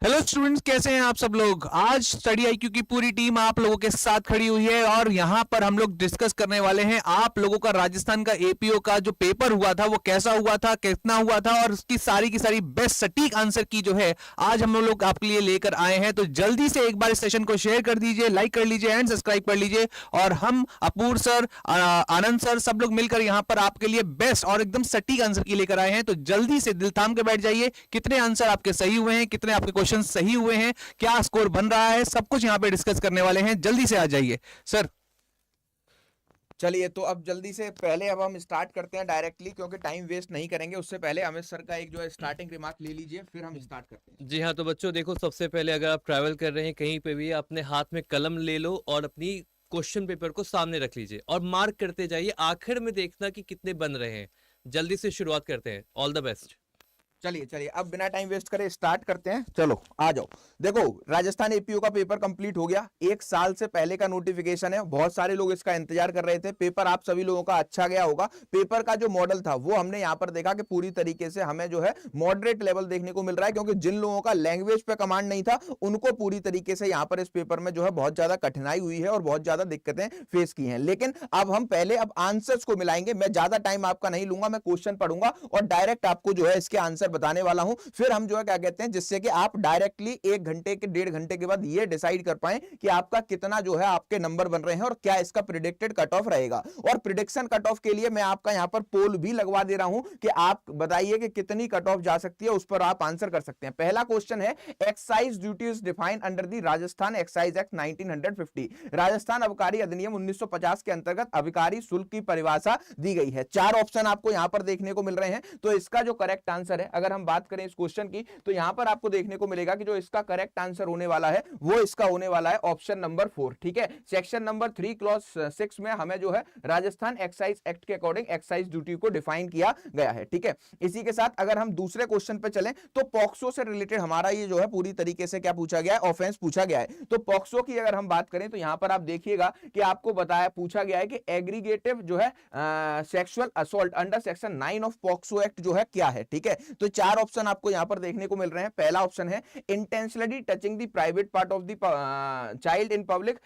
Hello students, कैसे हैं आप सब लोग। आज स्टडी आईक्यू की पूरी टीम आप लोगों के साथ खड़ी हुई है और यहां पर हम लोग डिस्कस करने वाले हैं आप लोगों का राजस्थान का एपीओ का जो पेपर हुआ था वो कैसा हुआ था, कितना हुआ था और उसकी सारी की सारी बेस्ट सटीक आंसर की जो है आज हम लोग आपके लिए लेकर आए हैं। तो जल्दी से एक बार इस सेशन को शेयर कर दीजिए, लाइक कर लीजिए एंड सब्सक्राइब कर लीजिए। और हम अपूर सर, आनंद सर सब लोग मिलकर यहां पर आपके लिए बेस्ट और एकदम सटीक आंसर की लेकर आए हैं। तो जल्दी से दिल थाम के बैठ जाइए। कितने आंसर आपके सही हुए हैं, कितने आपके क्वेश्चन सही हुए हैं, क्या स्कोर बन रहा है, सब कुछ यहां पे डिस्कस करने वाले हैं। जल्दी से आ जाइए सर। चलिए तो अब जल्दी से पहले अब हम स्टार्ट करते हैं डायरेक्टली, क्योंकि टाइम वेस्ट नहीं करेंगे। उससे पहले अमित सर का एक जो है स्टार्टिंग रिमार्क ले लीजिए, फिर हम स्टार्ट करते हैं। जी हाँ, तो बच्चों देखो, सबसे पहले अगर आप ट्रैवल कर रहे हैं कहीं पे भी, अपने हाथ में कलम ले लो और अपनी क्वेश्चन पेपर को सामने रख लीजिए और मार्क करते जाइए। आखिर में देखना कि कितने बन रहे हैं। जल्दी से शुरुआत करते हैं। All the best. चलिए चलिए अब बिना टाइम वेस्ट करे स्टार्ट करते हैं। चलो आ जाओ। देखो, राजस्थान एपीओ का पेपर कंप्लीट हो गया। एक साल से पहले का नोटिफिकेशन है। बहुत सारे लोग इसका इंतजार कर रहे थे। पेपर आप सभी लोगों का अच्छा गया होगा। पेपर का जो मॉडल था वो हमने यहाँ पर देखा कि पूरी तरीके से हमें जो है मॉडरेट लेवल देखने को मिल रहा है, क्योंकि जिन लोगों का लैंग्वेज पे कमांड नहीं था उनको पूरी तरीके से यहाँ पर इस पेपर में जो है बहुत ज्यादा कठिनाई हुई है और बहुत ज्यादा दिक्कतें फेस की हैं। लेकिन अब हम पहले अब आंसर्स को मिलाएंगे। मैं ज्यादा टाइम आपका नहीं लूंगा, मैं क्वेश्चन पढ़ूंगा और डायरेक्ट आपको जो है इसके आंसर बताने वाला हूं। फिर हम जो है क्या कहते हैं, जिससे कि आप डायरेक्टली 1 घंटे के 1.5 घंटे के बाद ये डिसाइड कर पाए कि आपका कितना जो है आपके नंबर बन रहे हैं और क्या इसका प्रिडिक्टेड कट ऑफ रहेगा। और प्रिडिक्शन कट ऑफ के लिए मैं आपका यहां पर पोल भी लगवा दे रहा हूं कि आप बताइए कि कितनी कट ऑफ जा सकती है, उस पर आप आंसर कर सकते हैं। पहला क्वेश्चन है, excise duties defined under the Rajasthan excise act 1950। Rajasthan अबकारी अधिनियम 1950 के अंतर्गत अबकारी शुल्क की परिभाषा दी गई है। 4 ऑप्शन आपको यहां पर देखने को मिल रहे हैं। तो इसका जो करेक्ट आंसर है, अगर हम बात करें इस क्वेश्चन की, तो यहां पर आपको देखने को मिलेगा कि जो इसका करेक्ट आंसर होने वाला है वो इसका होने वाला है ऑप्शन नंबर 4। ठीक है, सेक्शन नंबर 3 क्लॉज 6 में हमें जो है राजस्थान एक्साइज एक्ट के अकॉर्डिंग एक्साइज ड्यूटी को डिफाइन किया गया है। ठीक है, इसी के साथ अगर हम दूसरे क्वेश्चन पे चलें तो पॉक्सो से रिलेटेड हमारा ये जो है पूरी तरीके से क्या पूछा गया है, ऑफेंस पूछा गया है। तो पॉक्सो की अगर हम बात करें तो यहां पर आप देखिएगा कि आपको बताया पूछा गया है कि एग्रीगेटिव जो है sexual assault under section 9 of POCSO act जो है क्या है। ठीक है, तो 4 ऑप्शन आपको यहां पर देखने को मिल रहे हैं। पहला ऑप्शन है intentionally touching the private part of the child in public,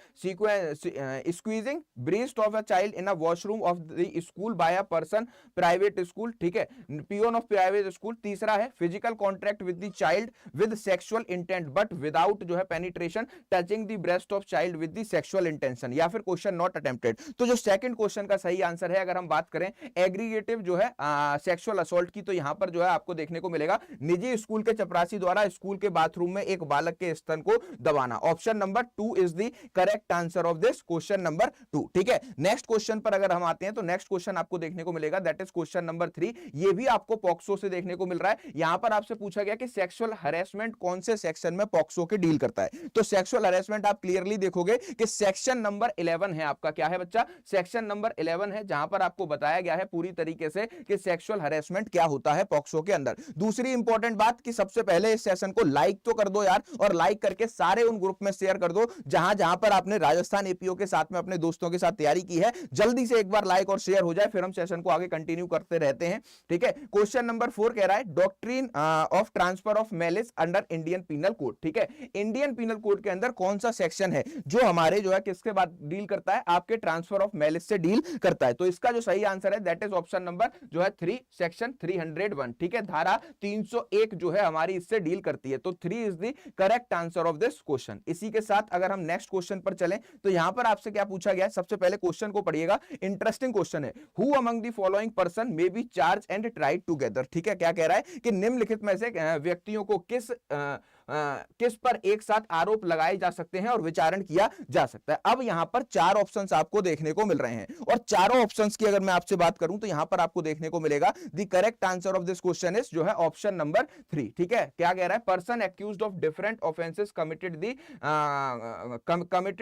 squeezing breast of a child in a washroom of the school by a person private school. ठीक है, पियोन ऑफ प्राइवेट स्कूल। तीसरा है physical contract with the child with sexual intent but without जो है penetration, touching the breast of child with the sexual intention, या फिर question not attempted. तो जो सेकंड क्वेश्चन का सही आंसर है, अगर हम बात करें एग्रीगेटिव जो है सेक्सुअल असॉल्ट की, तो यहां पर जो है आपको देखने को मिलेगा निजी स्कूल के चपरासी द्वारा स्कूल के बाथरूम में एक बालक के स्तन को दबाना। Option number 2 is the correct answer of this question number 2। ठीक है, नेक्स्ट क्वेश्चन पर अगर हम आते हैं तो नेक्स्ट क्वेश्चन आपको देखने को मिलेगा, दैट इज क्वेश्चन नंबर 3। ये भी आपको पॉक्सो से देखने को मिल रहा है। यहां पर आपसे पूछा गया कि सेक्सुअल हरेसमेंट कौन से सेक्शन में पॉक्सो के डील करता है। तो सेक्सुअल हरेसमेंट आप क्लियरली देखोगे कि सेक्शन नंबर 11 है आपका। क्या है बच्चा? सेक्शन नंबर 11 है, जहां पर आपको बताया गया है पूरी तरीके से कि सेक्सुअल हरेसमेंट क्या होता है पॉक्सो के अंदर। दूसरी इंपॉर्टेंट बात कि सबसे पहले इस सेशन को लाइक तो कर दो यार, और लाइक करके सारे उन ग्रुप में शेयर कर दो जहां जहां पर आपने राजस्थान एपीओ के साथ में अपने दोस्तों के साथ तैयारी की है। जल्दी से एक बार लाइक और शेयर हो जाए, फिर हम सेशन को आगे कंटिन्यू करते रहते हैं। ठीक है, क्वेश्चन नंबर 4 कह रहा है doctrine of transfer of malice under Indian Penal Code. ठीक है, इंडियन पीनल कोड के अंदर कौन सा सेक्शन है जो हमारे जो है किसके बाद डील करता है, आपके ट्रांसफर ऑफ मैलिस से डील करता है। तो इसका जो सही आंसर है दैट इज ऑप्शन नंबर जो है 3, सेक्शन 301। ठीक है, धारा 301 जो है हमारी इससे डील करती है। तो 3 is the correct answer of this question. इसी के साथ अगर हम नेक्स्ट क्वेश्चन पर चलें तो यहां पर आपसे क्या पूछा गया है, सबसे पहले क्वेश्चन को पढ़िएगा। इंटरेस्टिंग क्वेश्चन है, who among the following person may be charge and tried together. ठीक है, क्या कह रहा है कि निम्नलिखित में से व्यक्तियों को किस पर एक साथ आरोप लगाए जा सकते हैं और विचारण किया जा सकता है। अब यहां पर 4 ऑप्शंस आपको देखने को मिल रहे हैं, और चारों ऑप्शंस की अगर मैं आपसे बात करूं तो यहां पर आपको देखने को मिलेगा the correct answer of this question is जो है ऑप्शन नंबर 3। ठीक है, क्या कह रहा है, person accused of different offences committed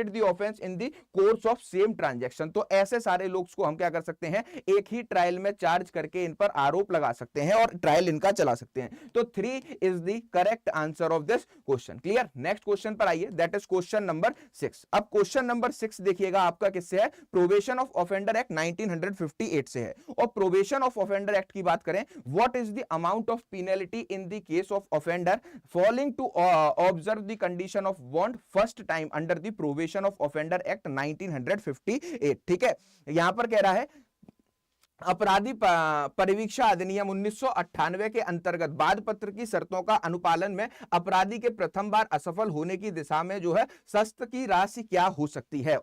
the offence in the course of same transaction. तो ऐसे सारे लोग को हम क्या कर सकते हैं, एक ही ट्रायल में चार्ज करके इन पर आरोप लगा सकते हैं और ट्रायल इनका चला सकते हैं। तो 3 is the correct answer of this question. Clear? Next question पर आइए, दैट इज क्वेश्चन नंबर 6। अब क्वेश्चन नंबर 6 देखिएगा आपका किससे है, प्रोबेशन ऑफ ऑफेंडर एक्ट 1958 से है। और प्रोबेशन ऑफ ऑफेंडर एक्ट की बात करें, what is the amount of penalty in the case of offender falling to observe the condition of bond first time under the probation of offender act 1958। ठीक है, यहां पर कह रहा है अपराधी परिवीक्षा अधिनियम 1998 के अंतर्गत बाद पत्र की शर्तों का अनुपालन में अपराधी के प्रथम बार असफल होने की दिशा में जो है सख्त की राशि क्या हो सकती है।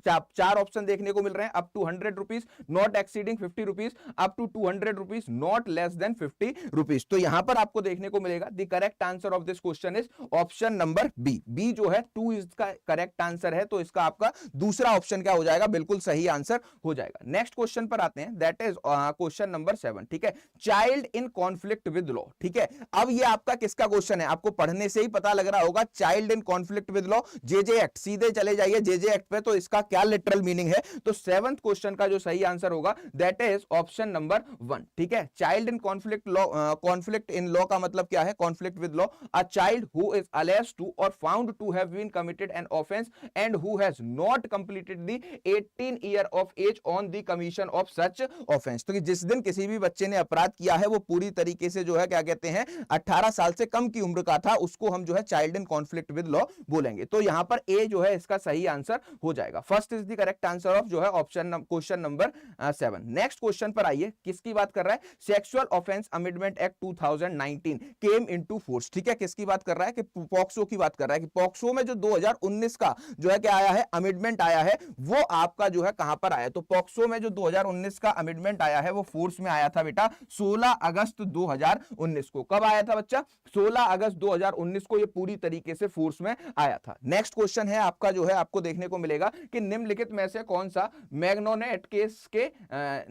चार ऑप्शन देखने को मिल रहे हैं, up to 100 rupees, not exceeding 50 rupees, up to 200 rupees, not less than 50 rupees. तो यहां पर आपको देखने को मिलेगा the correct answer of this question is option number B. B जो है 2 इसका करेक्ट आंसर है, तो इसका आपका दूसरा ऑप्शन क्या हो जाएगा, बिल्कुल सही आंसर हो जाएगा। नेक्स्ट क्वेश्चन पर आते हैं, दैट इज क्वेश्चन नंबर 7। ठीक है, child in conflict with law. ठीक है, अब ये आपका किसका क्वेश्चन है, आपको पढ़ने से ही पता लग रहा होगा, child in conflict with law, JJ act. सीधे चले जाइए जेजे एक्ट पे, तो इसका क्या लिटरल मीनिंग है। तो 7th क्वेश्चन का जो सही आंसर होगा दैट इज ऑप्शन नंबर 1। ठीक है, child in conflict law, conflict in law का मतलब क्या है, conflict with law, a child who is alleged to और found to have been committed an offence and who has not completed the 18 year of age on the commission of such offence. तो कि जिस दिन किसी भी बच्चे ने अपराध किया है वो पूरी तरीके से जो है क्या कहते हैं 18 साल से कम की उम्र का था, उसको हम जो है child in conflict with law बोलेंगे। तो यहां पर ए जो है इसका सही आंसर हो जाएगा। First is the correct answer of जो है option question number 7। Next question पर आइए, किसकी बात कर रहा है, सेक्सुअल ऑफेंस अमेंडमेंट एक्ट 2019 केम इनटू फोर्स। ठीक है, किसकी बात कर रहा है, कि पॉक्सो की बात कर रहा है, कि पॉक्सो में जो 2019 का जो है क्या आया है, अमेंडमेंट आया है, वो आपका जो है कहां पर आया। तो पॉक्सो में जो 2019 का अमेंडमेंट आया है वो फोर्स में आया था बेटा 16 अगस्त 2019 को। कब आया था बच्चा, 16 अगस्त 2019 को ये पूरी तरीके से फोर्स में आया था। नेक्स्ट क्वेश्चन है आपका जो है, आपको देखने को मिलेगा कि निम्नलिखित में से कौन सा मैग्नोनेट केस के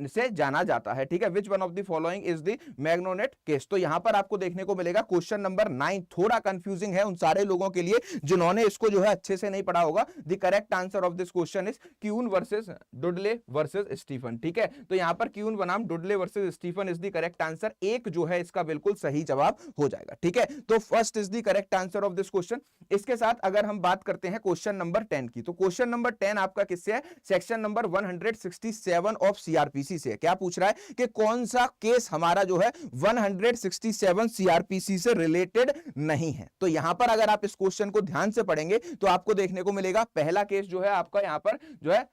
से जाना जाता है। ठीक है, which one of the following is the मैग्नोनेट केस। तो यहां पर आपको देखने को मिलेगा क्वेश्चन नंबर 9 थोड़ा कंफ्यूजिंग है उन सारे लोगों के लिए जिन्होंने इसको जो है अच्छे से नहीं पढ़ा होगा। The correct answer of this question is Queen versus Dudley versus Stephen. ठीक है, तो यहां पर क्यून बनाम Dudley versus Stephen is the correct answer. एक जो है इसका बिल्कुल सही जवाब हो जाएगा। ठीक है, तो first is the correct answer of this question. इसके साथ अगर हम बात करते हैं क्वेश्चन नंबर 10 की, तो क्वेश्चन नंबर 10 आपका किससे है, सेक्शन नंबर 167 ऑफ सीआरपीसी से। क्या पूछ रहा है कि कौन सा केस हमारा जो है 167 सीआरपीसी से रिलेटेड नहीं है। तो यहां पर अगर आप इस क्वेश्चन को ध्यान से पढ़ेंगे तो आपको देखने को मिलेगा पहला केस जो है आपका यहां पर जो है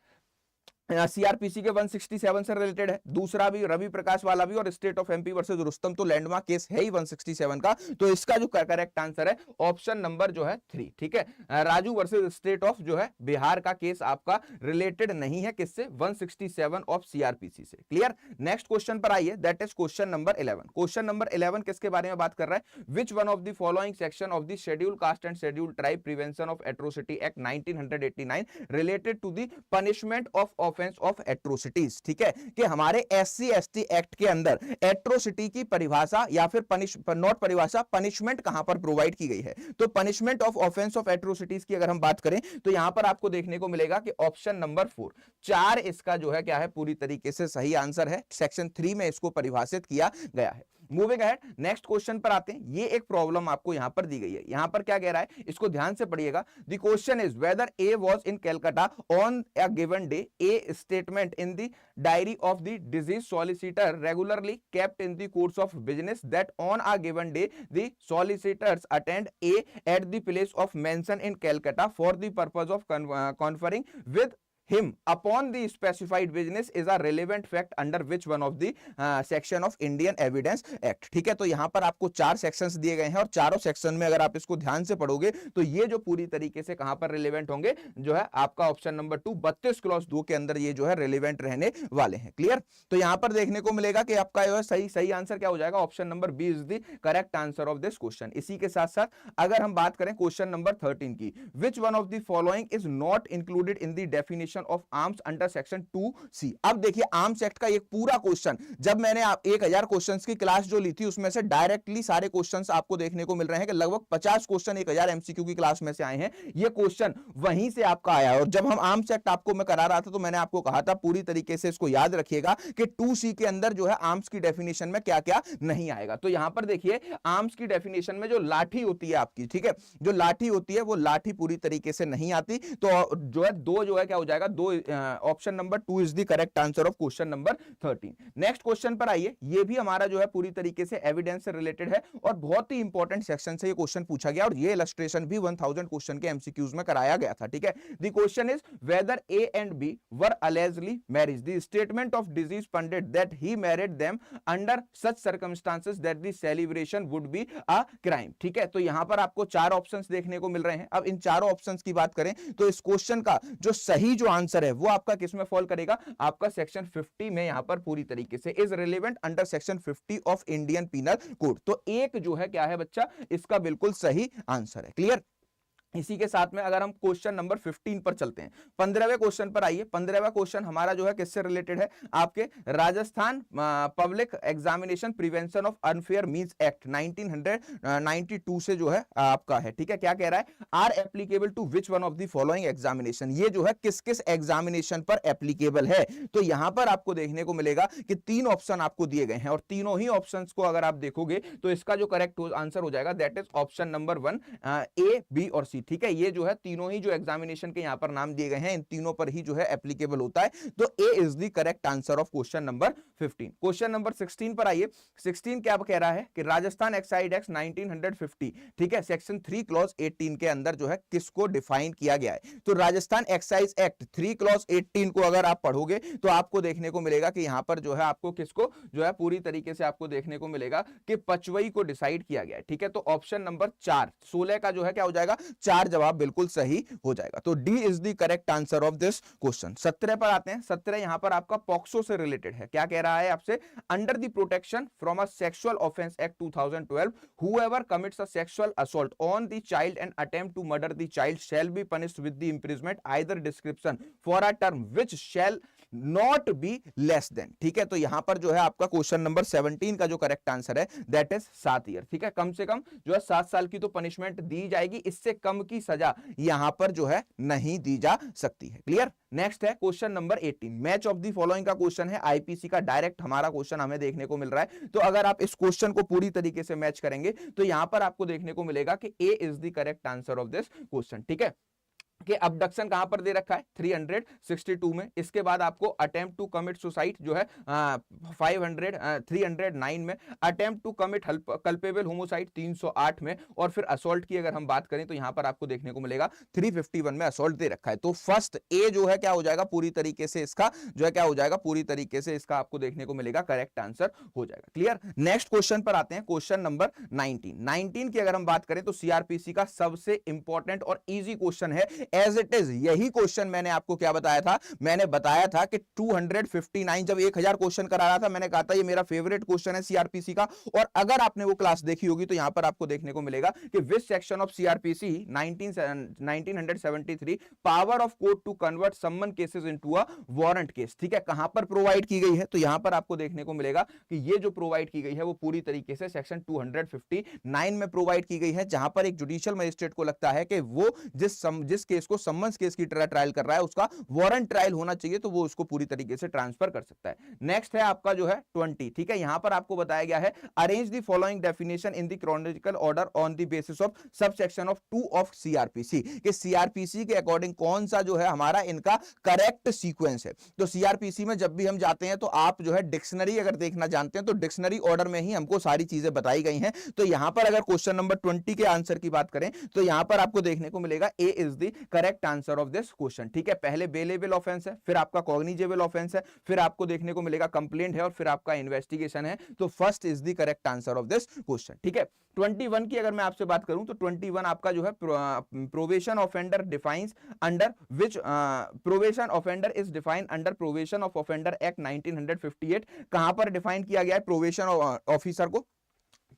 सीआरपीसी के 167 से रिलेटेड है, दूसरा भी रवि प्रकाश वाला भी, और state of MP versus Rustam तो लैंडमार्क केस है ही 167 का। तो इसका जो करेक्ट आंसर है ऑप्शन नंबर जो है 3। ठीक है, राजू वर्सेस स्टेट ऑफ जो है बिहार का केस आपका रिलेटेड नहीं है किससे, 167 ऑफ सीआरपीसी से। क्लियर? नेक्स्ट क्वेश्चन पर आइए, that is question number 11। Question number 11 किसके बारे में बात कर रहा है, which one of the following section of the schedule caste and schedule tribe prevention of atrocity act 1989 related to the punishment of of atrocities. ठीक है, कि हमारे एससी एसटी एक्ट के अंदर एट्रोसिटी की परिभाषा या फिर नॉट परिभाषा, पनिशमेंट कहां पर प्रोवाइड की गई है। तो punishment of offence of atrocities की अगर हम बात करें तो यहां पर आपको देखने को मिलेगा कि ऑप्शन नंबर 4 इसका जो है क्या है, पूरी तरीके से सही आंसर है। सेक्शन 3 में इसको परिभाषित किया गया है। मूविंग अहेड, नेक्स्ट क्वेश्चन पर आते हैं। ये एक प्रॉब्लम आपको यहां पर दी गई है, यहां पर क्या कह रहा है, इसको ध्यान से पढ़िएगा। The question is whether A was in Calcutta on a given day, A statement in the diary of the disease solicitor regularly kept in the course of business that on a given day the solicitors attend A at the place of mention in Calcutta for the purpose of conferring with him upon the specified business is a relevant fact under which one of the section of Indian Evidence Act। ठीक है, तो यहां पर आपको 4 sections दिए गए हैं और चारों सेक्शन में अगर आप इसको ध्यान से पढ़ोगे तो ये जो पूरी तरीके से कहां पर रिलेवेंट होंगे, जो है आपका ऑप्शन नंबर 2 32 क्लॉज 2 के अंदर ये जो है रिलेवेंट रहने वाले हैं। क्लियर? तो यहां पर देखने को मिलेगा कि आपका जो है सही आंसर क्या हो जाएगा, option number B is the correct answer of this question. इसी के साथ साथ अगर हम बात करें क्वेश्चन नंबर 13 की, विच one of the following is not included in the definition possession of arms under section 2C। अब देखिए आर्म्स एक्ट का एक पूरा क्वेश्चन, जब मैंने 1000 क्वेश्चंस की क्लास जो ली थी उसमें से डायरेक्टली सारे क्वेश्चंस आपको देखने को मिल रहे हैं कि लगभग 50 क्वेश्चन 1000 एमसीक्यू की क्लास में से आए हैं। ये क्वेश्चन वहीं से आपका आया है। और जब हम आर्म्स एक्ट आपको मैं करा रहा था तो मैंने आपको कहा था पूरी तरीके से इसको याद रखिएगा कि 2C के अंदर जो है आर्म्स की डेफिनेशन में क्या क्या नहीं आएगा। तो यहां पर देखिए आर्म्स की डेफिनेशन में जो लाठी होती है आपकी, ठीक है, जो लाठी होती है वो लाठी पूरी तरीके से नहीं आती। तो जो है दो जो है क्या हो जाएगा, दो option number 2 is the correct answer of question number 13। Next question पर आइए, ये भी हमारा जो है पूरी तरीके से एविडेंस से रिलेटेड है और बहुत ही इंपॉर्टेंट सेक्शन से ये क्वेश्चन पूछा गया और ये इलस्ट्रेशन भी 1000 क्वेश्चन के एमसीक्यूज में कराया गया था, ठीक है। The question is whether A and B were allegedly married. The statement of deceased pundit that he married them under such circumstances that the celebration would be a crime. ठीक है, तो यहां पर आपको 4 ऑप्शंस देखने को मिल रहे हैं। अब इन चारों ऑप्शंस की बात करें तो इस क्वेश्चन का जो सही जो आंसर है वो आपका किस में फॉल करेगा, आपका सेक्शन 50 में यहां पर पूरी तरीके से is relevant under section 50 of Indian Penal Code. तो एक जो है क्या है बच्चा, इसका बिल्कुल सही आंसर है। क्लियर। इसी के साथ में अगर हम क्वेश्चन नंबर 15 पर चलते हैं, 15वें क्वेश्चन पर आइए। 15वां क्वेश्चन हमारा जो है किससे रिलेटेड है, आपके Rajasthan public examination prevention of unfair means act 1992 से जो है आपका है, ठीक है। क्या कह रहा है, are applicable to which one of the following examination, ये जो है किस किस एग्जामिनेशन पर एप्लीकेबल है। तो यहां पर आपको देखने को मिलेगा कि 3 ऑप्शन आपको दिए गए हैं और तीनों ही ऑप्शन को अगर आप देखोगे तो इसका जो करेक्ट आंसर हो जाएगा that is option number 1 A, B और C, ठीक है। ये जो है तीनों ही जो एग्जामिनेशन के यहां पर नाम दिए गए हैं इन तीनों पर ही जो है एप्लीकेबल होता है। तो A is the correct answer of question number 15। Question number 16 पर आइए। 16 क्या कह रहा है कि राजस्थान एक्साइज एक्ट 1950, ठीक है, सेक्शन 3 क्लॉज 18 के अंदर जो है किसको डिफाइन किया गया है। तो राजस्थान एक्साइज एक्ट 3 क्लॉज 18 को अगर आप पढ़ोगे तो आपको देखने को मिलेगा कि यहां पर जो है आपको किसको जो है पूरी तरीके से आपको देखने को मिलेगा कि पचवई को डिसाइड किया गया है, ठीक है। तो ऑप्शन नंबर 4 16 का जो है क्या हो जाएगा, 4 जवाब बिल्कुल सही हो जाएगा। तो D is the correct answer of this question. 17 पर आते हैं। 17 यहां पर आपका पॉक्सो से रिलेटेड है। क्या कह रहा है आपसे, under the protection from a sexual offence act 2012 whoever commits a sexual assault on the child and attempt to murder the child shall be punished with the imprisonment either description for a term which shall not be less than, ठीक है। तो यहां पर जो है आपका question number 17 का जो करेक्ट आंसर है दैट इज 7 ईयर, ठीक है। कम से कम जो है 7 साल की तो पनिशमेंट दी जाएगी, इससे कम की सजा यहां पर जो है नहीं दी जा सकती है। क्लियर। नेक्स्ट है question number 18, match of the following का क्वेश्चन है। आईपीसी का डायरेक्ट हमारा क्वेश्चन हमें देखने को मिल रहा है। तो अगर आप इस क्वेश्चन को पूरी तरीके से मैच करेंगे तो यहां पर आपको देखने को मिलेगा कि A is the correct answer of this question, ठीक है। कि अबडक्शन कहां पर दे रखा है 362 में, इसके बाद आपको अटेम्प्ट टू कमिट सुसाइड जो है 309 में, attempt to commit culpable homicide 308 में, और फिर असॉल्ट की अगर हम बात करें तो यहां पर आपको देखने को मिलेगा 351 में असॉल्ट दे रखा है। तो फर्स्ट ए जो है क्या हो जाएगा पूरी तरीके से इसका जो है क्या हो जाएगा, पूरी तरीके से इसका आपको देखने को मिलेगा करेक्ट आंसर हो जाएगा। क्लियर। नेक्स्ट क्वेश्चन पर आते हैं, क्वेश्चन नंबर 19 की अगर हम बात करें तो सीआरपीसी का सबसे इंपॉर्टेंट और इजी क्वेश्चन है एज इट इज। यही क्वेश्चन मैंने आपको क्या बताया था, मैंने बताया था कि 259 जब 1000 क्वेश्चन करा रहा था मैंने कहा था ये मेरा फेवरेट क्वेश्चन है सीआरपीसी का। और अगर आपने वो क्लास देखी होगी तो यहां पर आपको देखने को मिलेगा कि which section of CrPC 1973 power of court to convert summon cases into a warrant case, ठीक है, कहां पर प्रोवाइड की गई है। तो यहां पर आपको देखने को मिलेगा कि ये जो प्रोवाइड की गई है वो पूरी तरीके से सेक्शन 259 में प्रोवाइड की गई है, जहां पर एक जुडिशियल मजिस्ट्रेट को लगता है कि वो जिस केस को सम्मन्स केस की तरह ट्रायल कर रहा है उसका वारंट ट्रायल होना चाहिए, तो वो उसको पूरी तरीके से ट्रांसफर कर सकता है। नेक्स्ट है आपका जो है 20, ठीक है। यहां पर आपको बताया गया है arrange the following definition in the chronological order on the basis of subsection of 2 of CrPC, कि सीआरपीसी के अकॉर्डिंग कौन सा जो है हमारा इनका करेक्ट सीक्वेंस है। तो सीआरपीसी में जब भी हम जाते हैं तो आप जो है डिक्शनरी अगर देखना जानते हैं तो डिक्शनरी ऑर्डर में ही हमको सारी चीजें बताई गई हैं। तो यहां पर अगर क्वेश्चन नंबर 20 के आंसर की बात करें तो यहां पर आपको देखने को मिलेगा A is the correct answer of this question, ठीक है। पहले बेलेबल ऑफेंस है, फिर आपका कॉग्निजेबल ऑफेंस है, फिर आपको देखने को मिलेगा कंप्लेंट है और फिर आपका इन्वेस्टिगेशन है। तो first is the correct answer of this question, ठीक है। 21 की अगर मैं आपसे बात करूं तो 21 आपका जो है probation offender defines under which probation offender is defined under probation of offender act 1958, कहां पर डिफाइन किया गया है प्रोबेशन ऑफिसर को।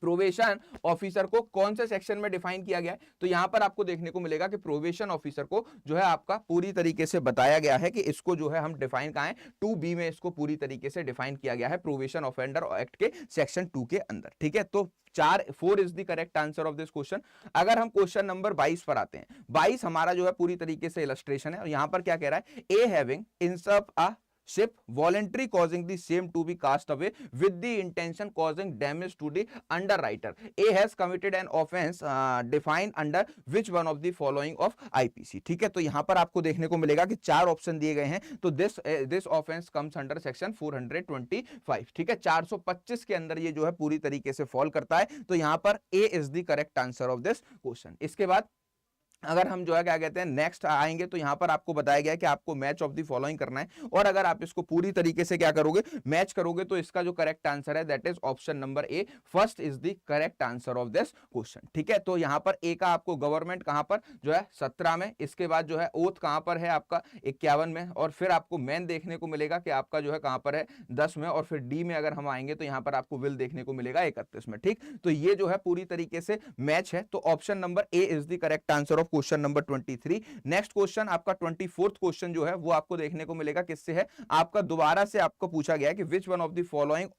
प्रोबेशन ऑफिसर को कौन से सेक्शन में डिफाइन किया गया है, तो यहां पर आपको देखने को मिलेगा कि प्रोबेशन ऑफिसर को जो है आपका पूरी तरीके से बताया गया है कि इसको जो है हम डिफाइन कहां है 2B में इसको पूरी तरीके से डिफाइन किया गया है प्रोबेशन ऑफेंडर एक्ट के सेक्शन 2 के अंदर। ठीक है, तो 4 is the correct answer of this question. अगर हम क्वेश्चन नंबर 22 पर आते हैं, 22 हमारा जो है पूरी तरीके से इलस्ट्रेशन है और यहां पर क्या कह रहा है, ए having insert a ship voluntary causing the same to be cast away with the intention causing damage to the underwriter, A has committed an offense defined under which one of the following of IPC। ठीक है, तो यहां पर आपको देखने को मिलेगा कि 4 ऑप्शन दिए गए हैं, तो this offence comes under section 425। ठीक है, 425 के अंदर ये जो है पूरी तरीके से फॉल करता है, तो यहां पर A is the correct answer of this question. इसके बाद अगर हम जो है क्या कहते हैं नेक्स्ट आएंगे, तो यहां पर आपको बताया गया है कि आपको मैच ऑफ द फॉलोइंग करना है, और अगर आप इसको पूरी तरीके से क्या करोगे, मैच करोगे, तो इसका जो करेक्ट आंसर है that is option number A, first is the correct answer of this question. ठीक है, तो यहां पर ए का आपको गवर्नमेंट कहां पर जो है 17 में, इसके बाद जो है ओथ कहां पर है आपका 51 में, और फिर आपको मैन देखने को मिलेगा कि आपका जो है कहां पर है 10 में, और फिर डी में अगर हम आएंगे तो यहां पर आपको विल देखने को मिलेगा 31 में। ठीक, तो ये जो है पूरी तरीके से मैच है, तो option number A is the correct answer of question number 23। Next question आपका 24th क्वेश्चन जो है वो आपको देखने को मिलेगा किससे है, आपका दोबारा से आपको पूछा गया है कि विच one of the following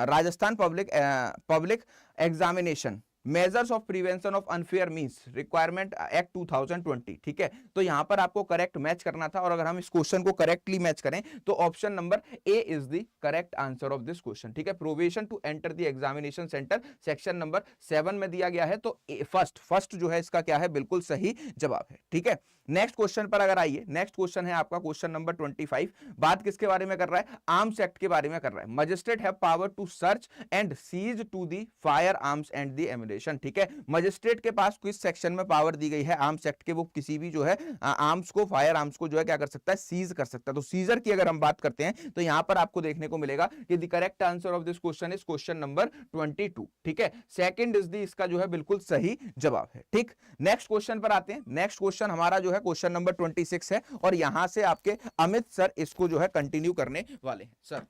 Rajasthan public examination measures of prevention of unfair means requirement act 2020। ठीक है, तो यहां पर आपको करेक्ट मैच करना था, और अगर हम इस क्वेश्चन को करेक्टली मैच करें तो option number A is the correct answer of this question. ठीक है, probation to enter the examination centre section number 7 में दिया गया है, तो फर्स्ट जो है इसका क्या है, बिल्कुल सही जवाब है। ठीक है, नेक्स्ट क्वेश्चन पर अगर आइए, नेक्स्ट क्वेश्चन है आपका क्वेश्चन नंबर 25। बात किसके बारे में कर रहा है, आर्म्स एक्ट के बारे में कर रहा है। Magistrate have power to search and seize to the firearms and the ammunition. ठीक है, मजिस्ट्रेट के पास किस सेक्शन में पावर दी गई है आर्म्स एक्ट के, वो किसी भी जो है आर्म्स को, फायर आर्म्स को जो है क्या कर सकता है, सीज कर सकता है। तो सीजर की अगर हम बात करते हैं तो यहां पर आपको देखने को मिलेगा कि the correct answer of this question is question number 22। ठीक है, सेकंड इज द इसका जो है बिल्कुल सही जवाब है। ठीक, नेक्स्ट क्वेश्चन पर आते हैं। नेक्स्ट क्वेश्चन हमारा जो है क्वेश्चन नंबर 26 है, और यहां से आपके अमित सर इसको जो है कंटिन्यू करने वाले हैं। सर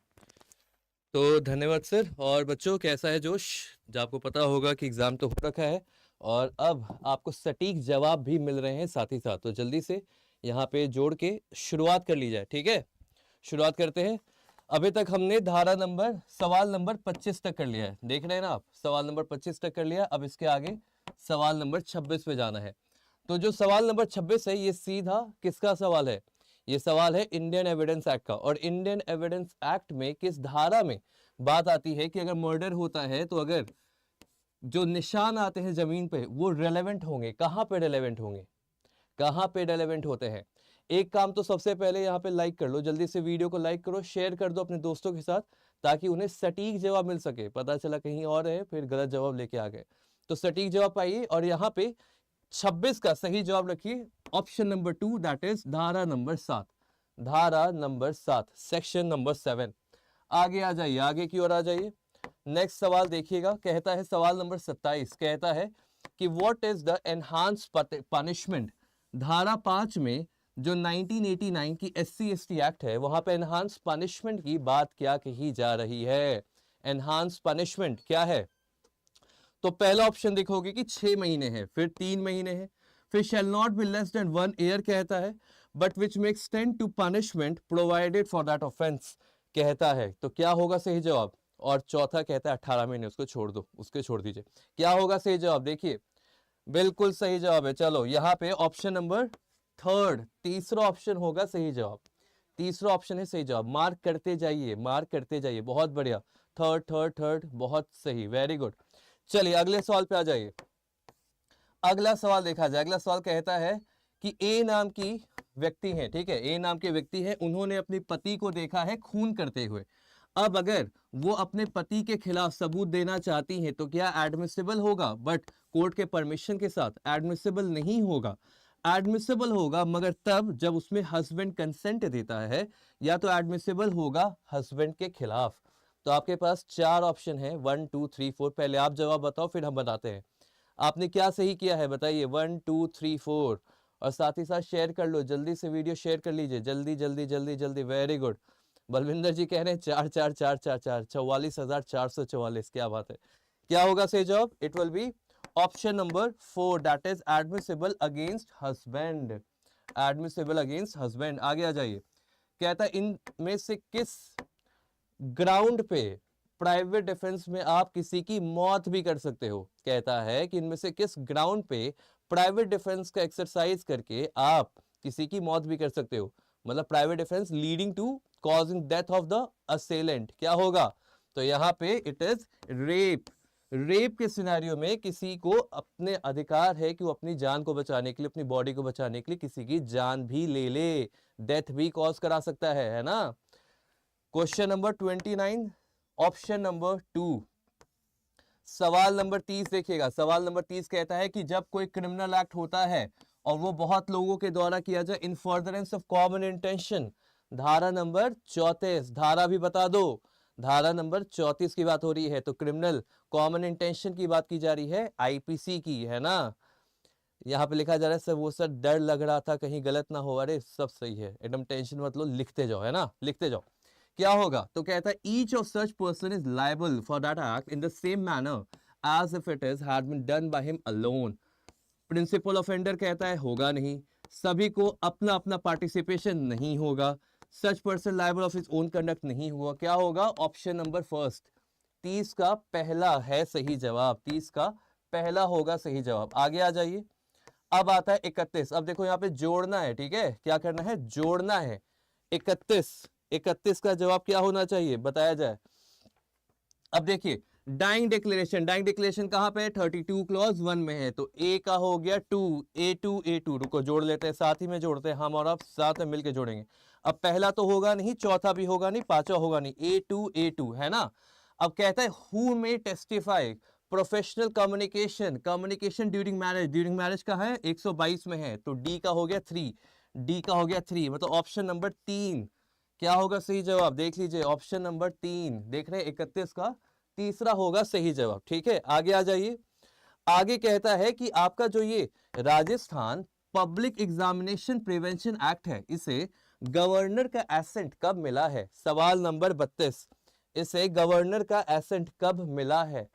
तो धन्यवाद सर। और बच्चों कैसा है जोश, जो आपको पता होगा कि एग्जाम तो हो रखा है और अब आपको सटीक जवाब भी मिल रहे हैं साथ ही साथ, तो जल्दी से यहाँ पे जोड़ के शुरुआत कर ली जाए। ठीक है, शुरुआत करते हैं। अभी तक हमने सवाल नंबर 25 तक कर लिया है, देख रहे हैं ना आप, सवाल नंबर 25 तक कर लिया। अब इसके आगे सवाल नंबर 26 पे जाना है। तो जो सवाल नंबर 26 है ये सीधा किसका सवाल है, ये सवाल है इंडियन एविडेंस एक्ट का। और इंडियन एविडेंस एक्ट में किस धारा में बात आती है कि अगर मर्डर होता है तो अगर जो निशान आते हैं जमीन पे वो रेलेवेंट होंगे, कहां पे रेलेवेंट होंगे, कहां पे रेलेवेंट होते हैं। एक काम तो सबसे पहले यहाँ पे लाइक कर लो, जल्दी से वीडियो को लाइक करो, शेयर कर दो अपने दोस्तों के साथ, ताकि उन्हें सटीक जवाब मिल सके। पता चला कहीं और है फिर गलत जवाब लेके आ गए, तो सटीक जवाब पाइए। और यहाँ पे 26 का सही जवाब रखिए ऑप्शन नंबर 2, दैट इज धारा नंबर 7, धारा नंबर 7 सेक्शन नंबर 7। आगे आ जाइए, आगे की ओर आ जाइए। नेक्स्ट सवाल देखिएगा, कहता है सवाल नंबर 27, कहता है कि what is the enhance punishment. धारा 5 में जो 1989 की SC/ST एक्ट है वहां पे एनहांस पनिशमेंट की बात क्या कही जा रही है, एनहांस पनिशमेंट क्या है। तो पहला ऑप्शन देखोगे कि 6 महीने है, फिर 3 महीने है, फिर shall not be less than 1 year कहता है, but which may extend to punishment provided for that offence कहता है। तो क्या होगा सही जवाब। और चौथा कहता है 18 महीने, उसको छोड़ दो, उसके छोड़ दीजिए। क्या होगा सही जवाब, देखिए बिल्कुल सही जवाब है। चलो यहाँ पे ऑप्शन नंबर 3, तीसरा ऑप्शन होगा सही जवाब, तीसरा ऑप्शन है सही जवाब। मार्क करते जाइए, मार्क करते जाइए, बहुत बढ़िया, थर्ड, बहुत सही, वेरी गुड। चलिए अगले सवाल पे आ जाइए। अगला सवाल देखा जाए। अगला सवाल कहता है कि ए नाम की व्यक्ति है, ठीक है, ए नाम के व्यक्ति है, उन्होंने अपने पति को देखा है खून करते हुए। अब अगर वो अपने पति के खिलाफ सबूत देना चाहती हैं तो क्या एडमिसिबल होगा, बट कोर्ट के परमिशन के साथ एडमिसिबल नहीं होगा। एडमिसिबल होगा मगर तब जब उसमें हस्बैंड कंसेंट देता है, या तो एडमिसिबल होगा हस्बैंड के खिलाफ। तो आपके पास 4 ऑप्शन है, 1 2 3 4। पहले आप जवाब बताओ फिर हम बताते हैं आपने क्या सही किया है, बताइए 1 2 3 4। और साथ ही साथ शेयर कर लो, जल्दी से वीडियो शेयर कर लीजिए, जल्दी। Very good. बलविंदर जी कह रहे हैं 4 4 4 4 4 44,444, क्या बात है। क्या होगा सही जवाब? It will be option number 4 that is admissible against husband, admissible against husband. आगे आ जाइए, कहता है इनमें से किस ग्राउंड पे प्राइवेट डिफेंस में आप किसी की मौत भी कर सकते हो। कहता है कि इनमें से किस ग्राउंड पे प्राइवेट डिफेंस का एक्सरसाइज करके आप किसी की मौत भी कर सकते हो, मतलब private defence leading to causing death of the assailant. क्या होगा? तो यहाँ पे इट इज रेप। रेप के सिनेरियो में किसी को अपने अधिकार है कि वो अपनी जान को बचाने के लिए, अपनी बॉडी को बचाने के लिए किसी की जान भी ले ले, डेथ भी कॉज करा सकता है ना। Question number 29, option number 2। सवाल नंबर 30 देखिएगा, सवाल नंबर 30 कहता है कि जब कोई क्रिमिनल एक्ट होता है और वो बहुत लोगों के द्वारा किया जाए इन फर्दरेंस ऑफ कॉमन इंटेंशन, धारा नंबर 34, धारा भी बता दो, धारा नंबर 34 की बात हो रही है। तो क्रिमिनल कॉमन इंटेंशन की बात की जा रही है, आईपीसी की, है ना। यहाँ पे लिखा जा रहा है सर वो सर डर लग रहा था कहीं गलत ना हो। अरे सब सही है, एकदम टेंशन मत लो, लिखते जाओ, है ना, लिखते जाओ। क्या होगा? तो कहता है each of such person is liable for that act in the same manner as if it is had been done by him alone. Principal offender कहता है होगा नहीं, सभी को अपना अपना पार्टिसिपेशन नहीं होगा, such person liable of his own conduct नहीं हुआ। क्या होगा? ऑप्शन नंबर फर्स्ट, 30 का पहला है सही जवाब, 30 का पहला होगा सही जवाब। आगे आ जाइए, अब आता है 31। अब देखो यहाँ पे जोड़ना है, ठीक है, क्या करना है? जोड़ना है। 31 का जवाब क्या होना चाहिए बताया जाए। अब देखिए डाइंग डिक्लेरेशन, डाइंग डिक्लेरेशन कहां पे है? 32 क्लॉज 1 में है। तो ए का हो गया 2, A2 रुको जोड़ लेते हैं, साथ ही में जोड़ते हैं, हम और आप साथ में मिलकर जोड़ेंगे। अब पहला तो होगा नहीं, चौथा भी होगा नहीं, पांचवा होगा नहीं, A2 है ना। अब कहता है who may testify professional communication, communication during marriage, during marriage का है 122 में है, तो डी का हो गया 3, डी का हो गया 3, मतलब ऑप्शन नंबर 3 क्या होगा सही जवाब? देख लीजिए ऑप्शन नंबर 3 देख रहे हैं, 31 का तीसरा होगा सही जवाब। ठीक है, आगे आ जाइए। आगे कहता है कि आपका जो ये Rajasthan public examination prevention act है, इसे गवर्नर का एसेंट कब मिला है? सवाल नंबर 32, इसे गवर्नर का एसेंट कब मिला है?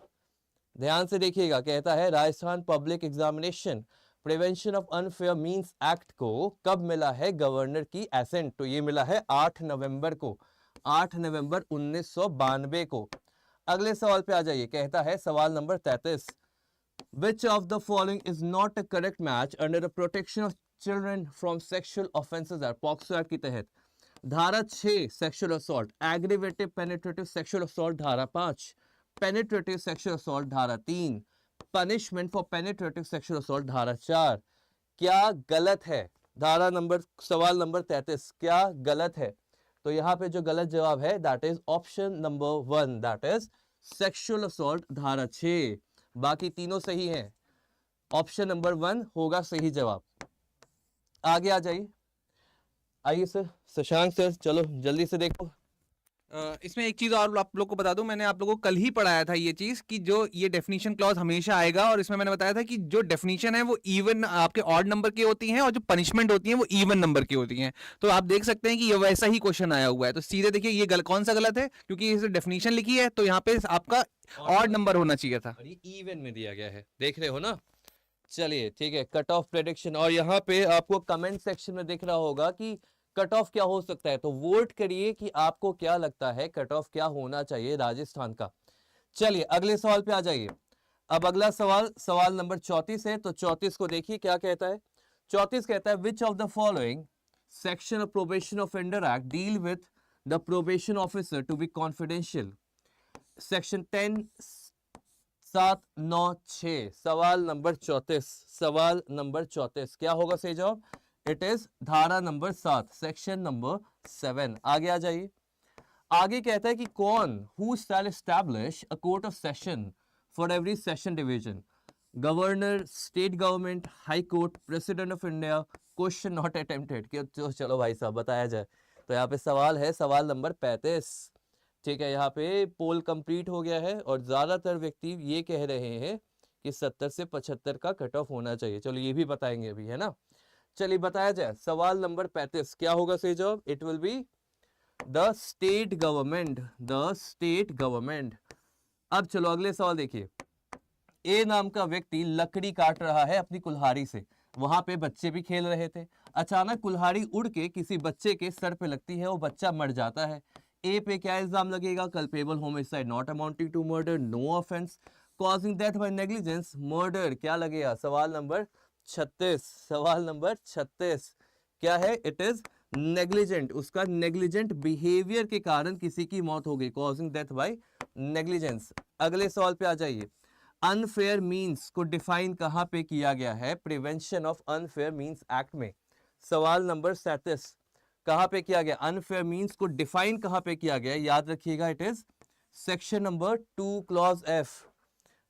ध्यान से देखिएगा, कहता है Rajasthan public examination prevention of unfair means act को कब मिला है गवर्नर की एसेंट? तो ये मिला है 8 नवंबर को, 8 नवंबर 1992 को। अगले सवाल पे आ जाइए, कहता है सवाल number 33, Which of the following is not a correct match under the protection of children from sexual offences Act, POCSO act के तहत? धारा 6 sexual assault, aggravative penetrative sexual assault धारा 5, पेनिट्रेटिव सेक्सुअल असॉल्ट धारा 3, punishment for penetrative sexual assault धारा 4। क्या गलत है? धारा नंबर, सवाल नंबर 33 क्या गलत है? तो यहाँ पे जो गलत जवाब है that is option number 1, that is sexual assault धारा 6। बाकी तीनों सही हैं, ऑप्शन नंबर 1 होगा सही जवाब। आगे आ जाइए, आइए सर, शशांक सर, चलो जल्दी से देखो। इसमें एक चीज और आप लोग को बता दूं, मैंने आप लोगों को कल ही पढ़ाया था ये चीज कि जो ये डेफिनेशन क्लॉज हमेशा आएगा, और इसमें मैंने बताया था कि जो डेफिनेशन है वो इवन आपके ऑड नंबर की होती हैं और जो पनिशमेंट होती है वो इवन नंबर की होती हैं। तो आप देख सकते हैं कि ये वैसा ही क्वेश्चन आया हुआ है। तो सीधे देखिए ये कौन सा गलत है, क्योंकि इस डेफिनेशन लिखी है तो यहाँ पे आपका ऑड नंबर होना चाहिए था, और ये इवन में दिया गया है, देख रहे हो ना। चलिए ठीक है, कट ऑफ प्रेडिक्शन, और यहाँ पे आपको कमेंट सेक्शन में दिख रहा होगा कि कट ऑफ क्या हो सकता है, तो वोट करिए कि आपको क्या लगता है कट ऑफ क्या होना चाहिए राजस्थान का। चलिए अगले सवाल पे आ जाइए। अब अगला सवाल, सवाल नंबर 34 है, तो 34 को देखिए क्या कहता है। 34 कहता है which of the following section of probation offender act deal with the probation officer to be confidential? Section 10 7 9 6, सवाल नंबर 34, सवाल नंबर 34 क्या होगा सही जवाब? इट इज धारा नंबर 7, सेक्शन नंबर 7। आगे आ जाइए। आगे कहता है कि कौन who shell establish a court of session for every session division? Governor, state government, high court, president of India? Question not attempted. चलो भाई साहब बताया जाए। तो यहाँ पे सवाल है सवाल नंबर 35। ठीक है, यहाँ पे पोल कंप्लीट हो गया है और ज्यादातर व्यक्ति ये कह रहे हैं कि 70 से 75 का कट ऑफ होना चाहिए। चलो ये भी बताएंगे अभी, है ना। चलिए बताया जाए, सवाल नंबर 35 क्या होगा सही जवाब? It will be the state government, the state government. अब चलो अगले सवाल देखिए, ए नाम का व्यक्ति लकड़ी काट रहा है अपनी कुल्हाड़ी से, वहां पे बच्चे भी खेल रहे थे। अचानक कुल्हाड़ी उड़ के किसी बच्चे के सर पे लगती है, वो बच्चा मर जाता है। ए पे क्या इल्जाम लगेगा? Culpable homicide not amounting to murder, no offence, causing death by negligence, murder. क्या लगेगा? सवाल नंबर 36। सवाल नंबर 36 क्या है? It is negligent. उसका नेग्लिजेंट बिहेवियर के कारण किसी की मौत हो गई, कॉजिंग डेथ बाय नेग्लिजेंस। अगले सवाल पे आ जाइए। अनफेयर मीन्स को डिफाइन कहां पे किया गया है? Prevention of unfair means act में। सवाल नंबर 37 कहां पे किया गया? अनफेयर मीन्स को डिफाइन कहां पे किया गया? याद रखिएगा, it is section number 2 clause F.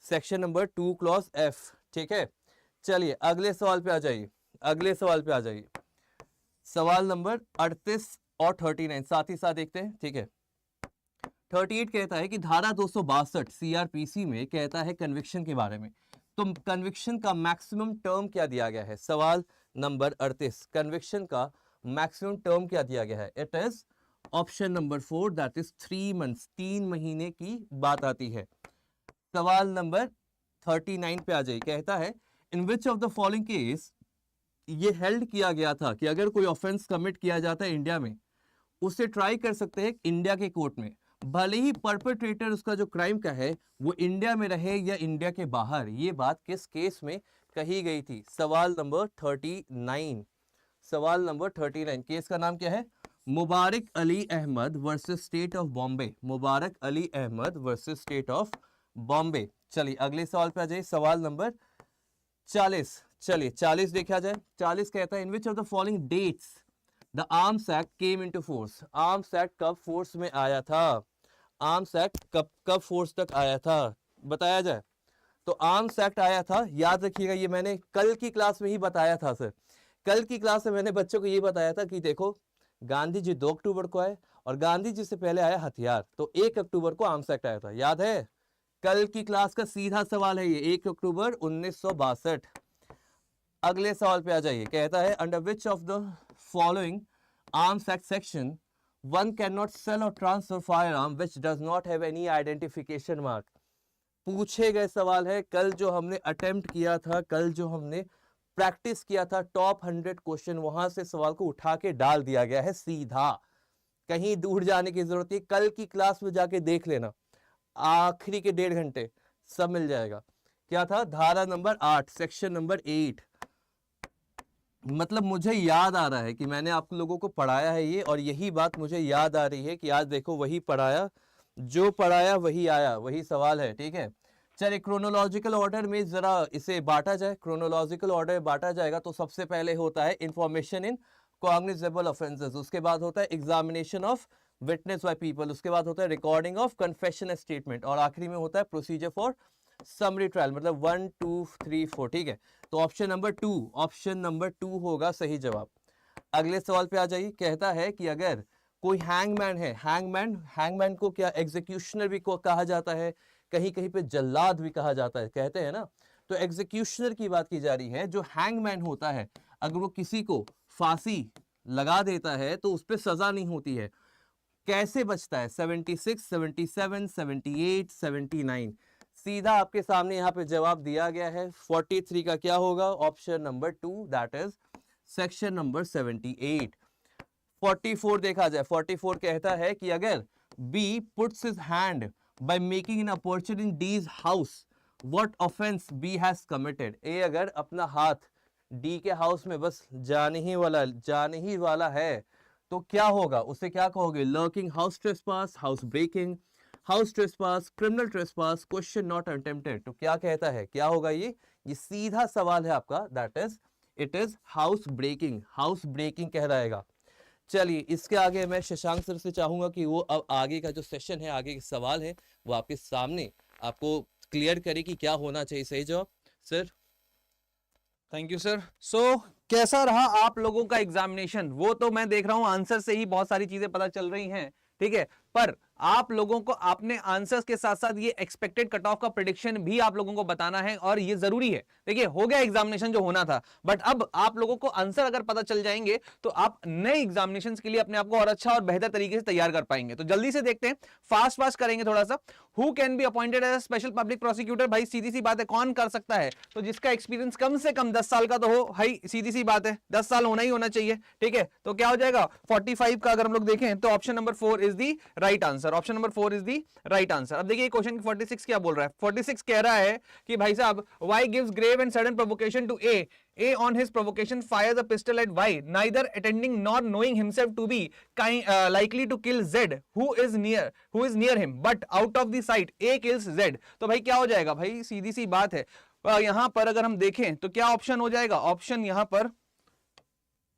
Section number 2 clause F, ठीक है। चलिए अगले सवाल पे आ जाइए। अगले सवाल पे आ जाइए। सवाल नंबर 38 और 39 साथ ही साथ देखते हैं, ठीक है। 38 कहता है कि धारा 262 सीआरपीसी में कहता है कन्विक्शन के बारे में, तो कन्विक्शन का मैक्सिमम टर्म क्या दिया गया है? सवाल नंबर 38 कन्विक्शन का मैक्सिमम टर्म क्या दिया गया है? It is option number 4 that is 3 months, 3 महीने की बात आती है। सवाल नंबर 39 पे आ जाइए। कहता है in which of the following case ये हेल्ड किया गया था कि अगर कोई ऑफेंस कमिट किया जाता है इंडिया में, उसे ट्राई कर सकते हैं इंडिया के कोर्ट में, भले ही परपेट्रेटर उसका जो क्राइम का है वो इंडिया में रहे या इंडिया के बाहर। ये बात किस केस में कही गई थी? सवाल नंबर 39। सवाल नंबर 39 केस का नाम क्या है? Mubarak Ali Ahmed versus state of Bombay. Mubarak Ali Ahmed versus state of Bombay. चलिए अगले सवाल पे आ जाइए। सवाल नंबर 40। चलिए 40 देखा जाए। 40 कहता है in which of the following dates the arms act came into force. Arms act कब फोर्स में आया था? आर्म्स एक्ट कब फोर्स तक आया था बताया जाए। तो आर्म्स एक्ट आया था, याद रखिएगा, ये मैंने कल की क्लास में ही बताया था सर। कल की क्लास में मैंने बच्चों को ये बताया था कि देखो गांधी जी 2 अक्टूबर को आए और गांधी जी से पहले आया हथियार, तो 1 अक्टूबर को आर्म्स एक्ट आया था, याद है? कल की क्लास का सीधा सवाल है ये, 1 अक्टूबर 1962। अगले सवाल पे आ जाइए। कहता है under which of the following arms act section one can not sell और transfer firearm which does not have any identification mark. पूछे गए सवाल है, कल जो हमने अटेम्प्ट किया था, कल जो हमने प्रैक्टिस किया था टॉप 100 क्वेश्चन, वहां से सवाल को उठा के डाल दिया गया है सीधा, कहीं दूर जाने की जरूरत नहीं। कल की क्लास में जाके देख लेना, आखिरी के 1.5 घंटे सब मिल जाएगा। क्या था? धारा नंबर 8 सेक्शन नंबर 8। मतलब मुझे याद आ रहा है कि मैंने आप लोगों को पढ़ाया है ये, और यही बात मुझे याद आ रही है कि आज देखो वही पढ़ाया, जो पढ़ाया वही आया, वही सवाल है, ठीक है। चलिए क्रोनोलॉजिकल ऑर्डर में जरा इसे बांटा जाए। क्रोनोलॉजिकल ऑर्डर बांटा जाएगा तो सबसे पहले होता है इंफॉर्मेशन इन कॉग्निजेबल ऑफेंसेस, उसके बाद होता है examination of witness by people, उसके बाद होता है रिकॉर्डिंग ऑफ कन्फेशन स्टेटमेंट, और आखिरी में होता है प्रोसीजर फॉर समरी ट्रायल, मतलब 1 2 3 4, ठीक है। तो ऑप्शन नंबर 2, ऑप्शन नंबर 2 होगा सही जवाब। अगले सवाल पे आ जाइए। कहता है कि अगर कोई हैंगमैन है, हैंगमैन को क्या एग्जीक्यूशनर भी को कहा जाता है, कहीं कहीं पे जल्लाद भी कहा जाता है, कहते हैं ना। तो एग्जीक्यूशनर की बात की जा रही है। जो हैंगमैन होता है, अगर वो किसी को फांसी लगा देता है तो उस पर सजा नहीं होती है, कैसे बचता है? 76, 77, 78, 79। सीधा आपके सामने यहाँ पे जवाब दिया गया है। 43 का क्या होगा? Option number 2 that is section number 78। 44 देखा जाए। 44 कहता है कि अगर B puts his hand by making an aperture in D's house, what offense B has committed? A अगर अपना हाथ D के हाउस में बस जाने ही वाला है तो क्या होगा? उसे क्या कहोगे? Lurking, house trespass, house breaking, house trespass, criminal trespass, question not attempted. तो क्या कहता है, क्या होगा ये सीधा सवाल है आपका, that is it is house breaking, house breaking कहलाएगा। चलिए इसके आगे मैं शशांक सर से चाहूंगा कि वो अब आगे का जो सेशन है, आगे के सवाल है, वो आपके सामने आपको क्लियर करे कि क्या होना चाहिए सही जवाब। Sir thank you sir. So कैसा रहा आप लोगों का एग्जामिनेशन? वो तो मैं देख रहा हूं आंसर से ही बहुत सारी चीजें पता चल रही हैं, ठीक है, पर आप लोगों को अपने आंसर्स के साथ साथ ये एक्सपेक्टेड कट ऑफ का प्रेडिक्शन भी आप लोगों को बताना है और ये जरूरी है। देखिए हो गया एग्जामिनेशन जो होना था, बट अब आप लोगों को आंसर अगर पता चल जाएंगे तो आप नए एग्जामिनेशन के लिए अपने आप को और अच्छा और बेहतर तरीके से तैयार कर पाएंगे। तो जल्दी से देखते हैं, फास्ट करेंगे थोड़ा सा। Who can be appointed as special public prosecutor? भाई सीधी सी बात है, कौन कर सकता है? तो जिसका एक्सपीरियंस कम से कम 10 साल का तो हो, भाई सीधी सी बात है 10 साल होना ही होना चाहिए, ठीक है। तो क्या हो जाएगा 45 का अगर हम लोग देखें तो option number 4 is the right answer. Option number 4 is the right answer. अब देखिए क्वेश्चन 46 क्या बोल रहा है। 46 कह रहा है कि भाई साहब Y gives grave and sudden provocation to A, A on his provocation fires a pistol at Y, neither attending nor knowing himself to be likely to kill Z, who is near him, but out of the sight A kills Z। तो भाई क्या हो जाएगा? भाई सीधी सी बात है, यहां पर अगर हम देखें तो क्या ऑप्शन हो जाएगा? ऑप्शन यहां पर,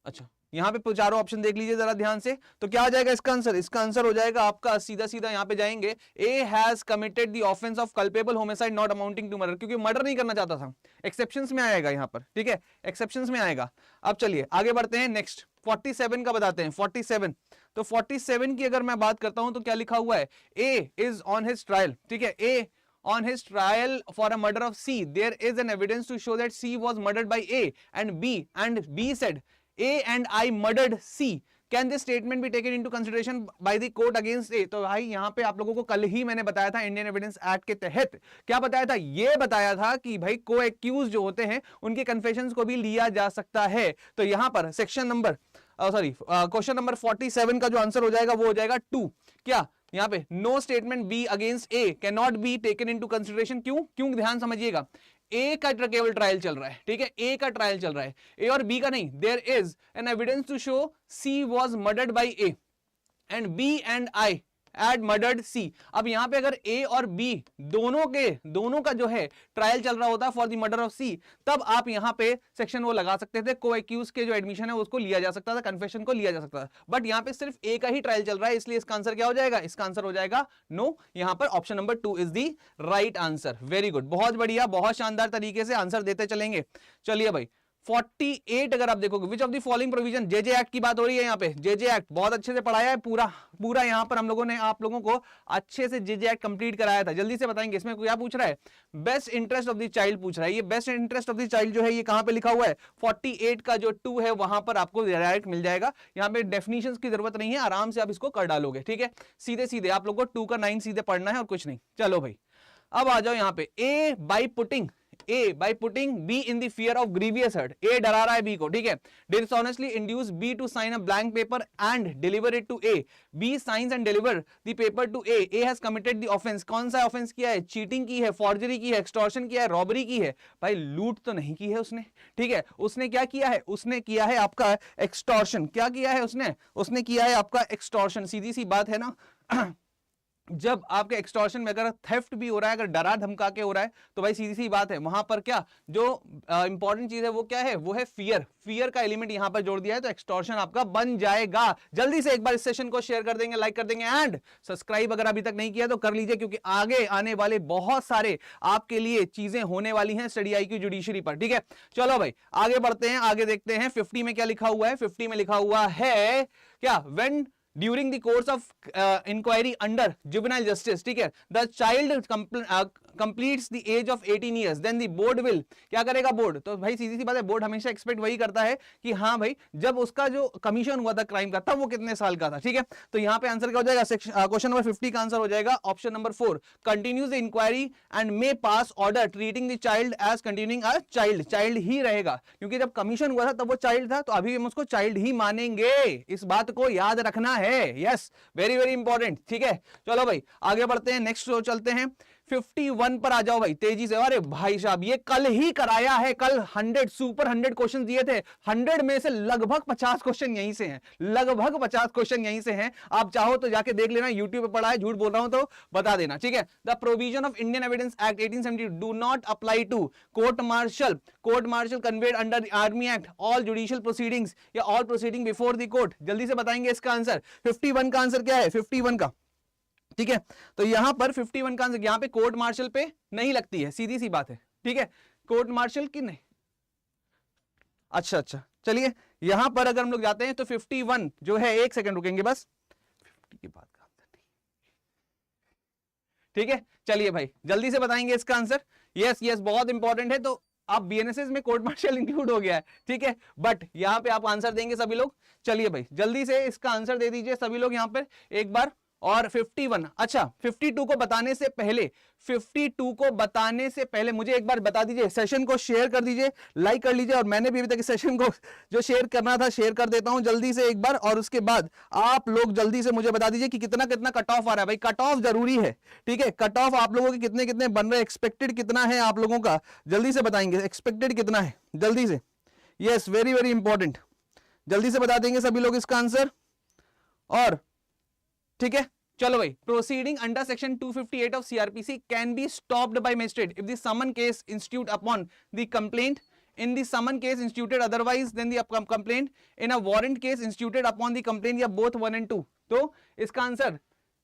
अच्छा यहां पे चारों ऑप्शन देख लीजिए जरा ध्यान से। तो क्या आ जाएगा इसका आंसर? इसका आंसर हो जाएगा आपका सीधा सीधा यहां पे जाएंगे, A has committed the offence of culpable homicide not amounting to murder, क्योंकि मर्डर नहीं करना चाहता था। एक्सेप्शंस में आएगा यहां पर, ठीक है, एक्सेप्शंस में आएगा। अब चलिए आगे बढ़ते हैं, नेक्स्ट 47 का बताते हैं। 47, तो 47 की अगर मैं बात करता हूं तो क्या लिखा हुआ है? ए इज ऑन हिज ट्रायल, ठीक है, ए on his trial for a murder of C, there is an evidence to show that C was murdered by A and B said A and I murdered C, can this statement be taken into consideration by the court against A? तो भाई यहाँ पे आप लोगों को कल ही मैंने बताया था इंडियन एविडेंस एक्ट के तहत, क्या बताया था? ये बताया था कि भाई को एक्यूज जो होते हैं उनके कन्फेशंस को भी लिया जा सकता है। तो यहाँ पर सेक्शन नंबर क्वेश्चन नंबर 47 का जो आंसर हो जाएगा वो हो जाएगा 2। क्या यहां पे no statement be against A can not be taken into consideration? क्यों ध्यान समझिएगा, ए का केवल ट्रायल चल रहा है, ठीक है, ए का ट्रायल चल रहा है, ए और बी का नहीं। There is an evidence to show C was murdered by A and B and I had murdered C. अब यहां पे अगर ए और बी दोनों का जो है ट्रायल चल रहा होता फॉर द मर्डर ऑफ सी, तब आप यहां पे सेक्शन वो लगा सकते थे, को एक्यूज के जो एडमिशन है उसको लिया जा सकता था, कन्फेशन को लिया जा सकता था। बट यहां पे सिर्फ ए का ही ट्रायल चल रहा है, इसलिए इसका आंसर क्या हो जाएगा? इसका आंसर हो जाएगा नो। यहां पर option number 2 is the right answer. Very good, बहुत बढ़िया, बहुत शानदार तरीके से आंसर देते चलेंगे। चलिए भाई 48 अगर आप देखोगे, विच of the following provision, JJ act की बात हो रही है यहाँ पे। जेजे एक्ट बहुत अच्छे से पढ़ाया है, पूरा यहाँ पर हम लोगों ने आप लोगों को अच्छे से जेजे एक्ट कंप्लीट कराया था। जल्दी से बताएंगे इसमें क्या पूछ रहा है? Best interest of the child पूछ रहा है। ये best interest of the child जो है ये कहां पे लिखा हुआ है? 48 का जो 2 है वहां पर आपको डायरेक्ट मिल जाएगा। यहाँ पे डेफिनेशंस की जरूरत नहीं है, आराम से आप इसको कर डालोगे, ठीक है। सीधे सीधे आप लोग को 2 का 9 सीधे पढ़ना है और कुछ नहीं। चलो भाई अब आ जाओ यहाँ पे, A by putting B in the fear of grievous hurt. A डरा रहा है बी को, ठीक है, dishonestly induce B to sign a blank paper and deliver it to A, B signs and deliver the paper to A, A has committed the offence. कौन सा offence किया है? चीटिंग की है, फॉर्जरी की है, एक्सटॉर्शन किया है, रॉबरी की है। भाई लूट तो नहीं की है उसने, ठीक है, उसने क्या किया है? उसने किया है आपका एक्सटॉर्शन। क्या किया है उसने किया है आपका एक्सटॉर्शन। सीधी सी बात है ना जब आपके एक्सटॉर्शन में अगर थेफ्ट भी हो रहा है, अगर डरा धमका के हो रहा है, तो भाई सीधी सी बात है वहां पर क्या जो इंपॉर्टेंट चीज है वो क्या है? वो है फियर का एलिमेंट यहां पर जोड़ दिया है, तो एक्सटॉर्शन आपका बन जाएगा। जल्दी से एक बार इस सेशन को शेयर कर देंगे, लाइक कर देंगे एंड सब्सक्राइब अगर अभी तक नहीं किया तो कर लीजिए, क्योंकि आगे आने वाले बहुत सारे आपके लिए चीजें होने वाली हैं स्टडी IQ जुडिशरी पर, ठीक है। चलो भाई आगे बढ़ते हैं, आगे देखते हैं 50 में क्या लिखा हुआ है। 50 में लिखा हुआ है क्या? When during the course of inquiry under juvenile justice, ठीक है, the child completes the age of 18 years, then the board will, क्या करेगा बोर्ड? तो भाई सीधी सी बात है, बोर्ड हमेशा एक्सपेक्ट वही करता है कि हाँ भाई जब उसका जो कमीशन हुआ था क्राइम का तब वो कितने साल का था, ठीक है। तो यहाँ पे आंसर क्या हो जाएगा? क्वेश्चन नंबर 50 का आंसर हो जाएगा option number 4, continues the inquiry and may pass order treating the child as continuing a child. Child ही रहेगा, क्योंकि जब कमीशन हुआ था तब वो चाइल्ड था, तो अभी हम उसको चाइल्ड ही मानेंगे, इस बात को याद रखना है। यस, वेरी वेरी इंपॉर्टेंट, ठीक है। चलो भाई आगे बढ़ते हैं, नेक्स्ट चलते हैं 51 पर आ जाओ भाई तेजी से। अरे भाई साहब ये कल ही कराया है, कल 100 सुपर 100 क्वेश्चन दिए थे, 100 में से लगभग 50 क्वेश्चन यहीं से हैं, लगभग 50 क्वेश्चन यहीं से हैं। आप चाहो तो जाके देख लेना, यूट्यूब पे पढ़ा है, झूठ बोल रहा हूं तो बता देना, ठीक है। The provision of Indian Evidence Act 1870 do not apply to court martial convened under army act, all judicial proceedings या all proceeding before the court. जल्दी से बताएंगे इसका आंसर। 51 का आंसर क्या है? 51 का, ठीक है, तो यहां पर 51 का आंसर, यहां पे कोर्ट मार्शल पे नहीं लगती है, सीधी सी बात है, ठीक है, कोर्ट मार्शल की नहीं। अच्छा चलिए यहां पर अगर हम लोग जाते हैं तो 51 जो है, एक सेकंड रुकेंगे बस, 50 की बात का आंसर नहीं, ठीक है, चलिए भाई जल्दी से बताएंगे इसका आंसर। यस यस, बहुत इंपॉर्टेंट है। तो आप बीएनएसएस में कोर्ट मार्शल इंक्लूड हो गया है, ठीक है, बट यहां पे आप आंसर देंगे सभी लोग। चलिए भाई जल्दी से इसका आंसर दे दीजिए सभी लोग यहां पर एक बार। और 51, अच्छा 52 को बताने से पहले, 52 को बताने से पहले मुझे एक बार बता दीजिए, सेशन को शेयर कर दीजिए, लाइक कर लीजिए। और मैंने भी अभी तक सेशन को जो शेयर करना था शेयर कर देता हूं जल्दी से एक बार। और उसके बाद आप लोग जल्दी से मुझे बता दीजिए कि कितना कितना कट ऑफ आ रहा है। भाई कट ऑफ जरूरी है, ठीक है, कट ऑफ आप लोगों के कितने कितने बन रहे हैं, एक्सपेक्टेड कितना है आप लोगों का, जल्दी से बताएंगे एक्सपेक्टेड कितना है जल्दी से। यस, वेरी वेरी इंपॉर्टेंट, जल्दी से बता देंगे सभी लोग इसका आंसर। और ठीक है, चलो भाई, proceeding under section 258 of CrPC can be stopped by magistrate if the summon case institute upon the complaint in the summon case instituted otherwise than the complaint in a warrant case instituted upon the complaint, या both 1 and 2। तो इसका answer,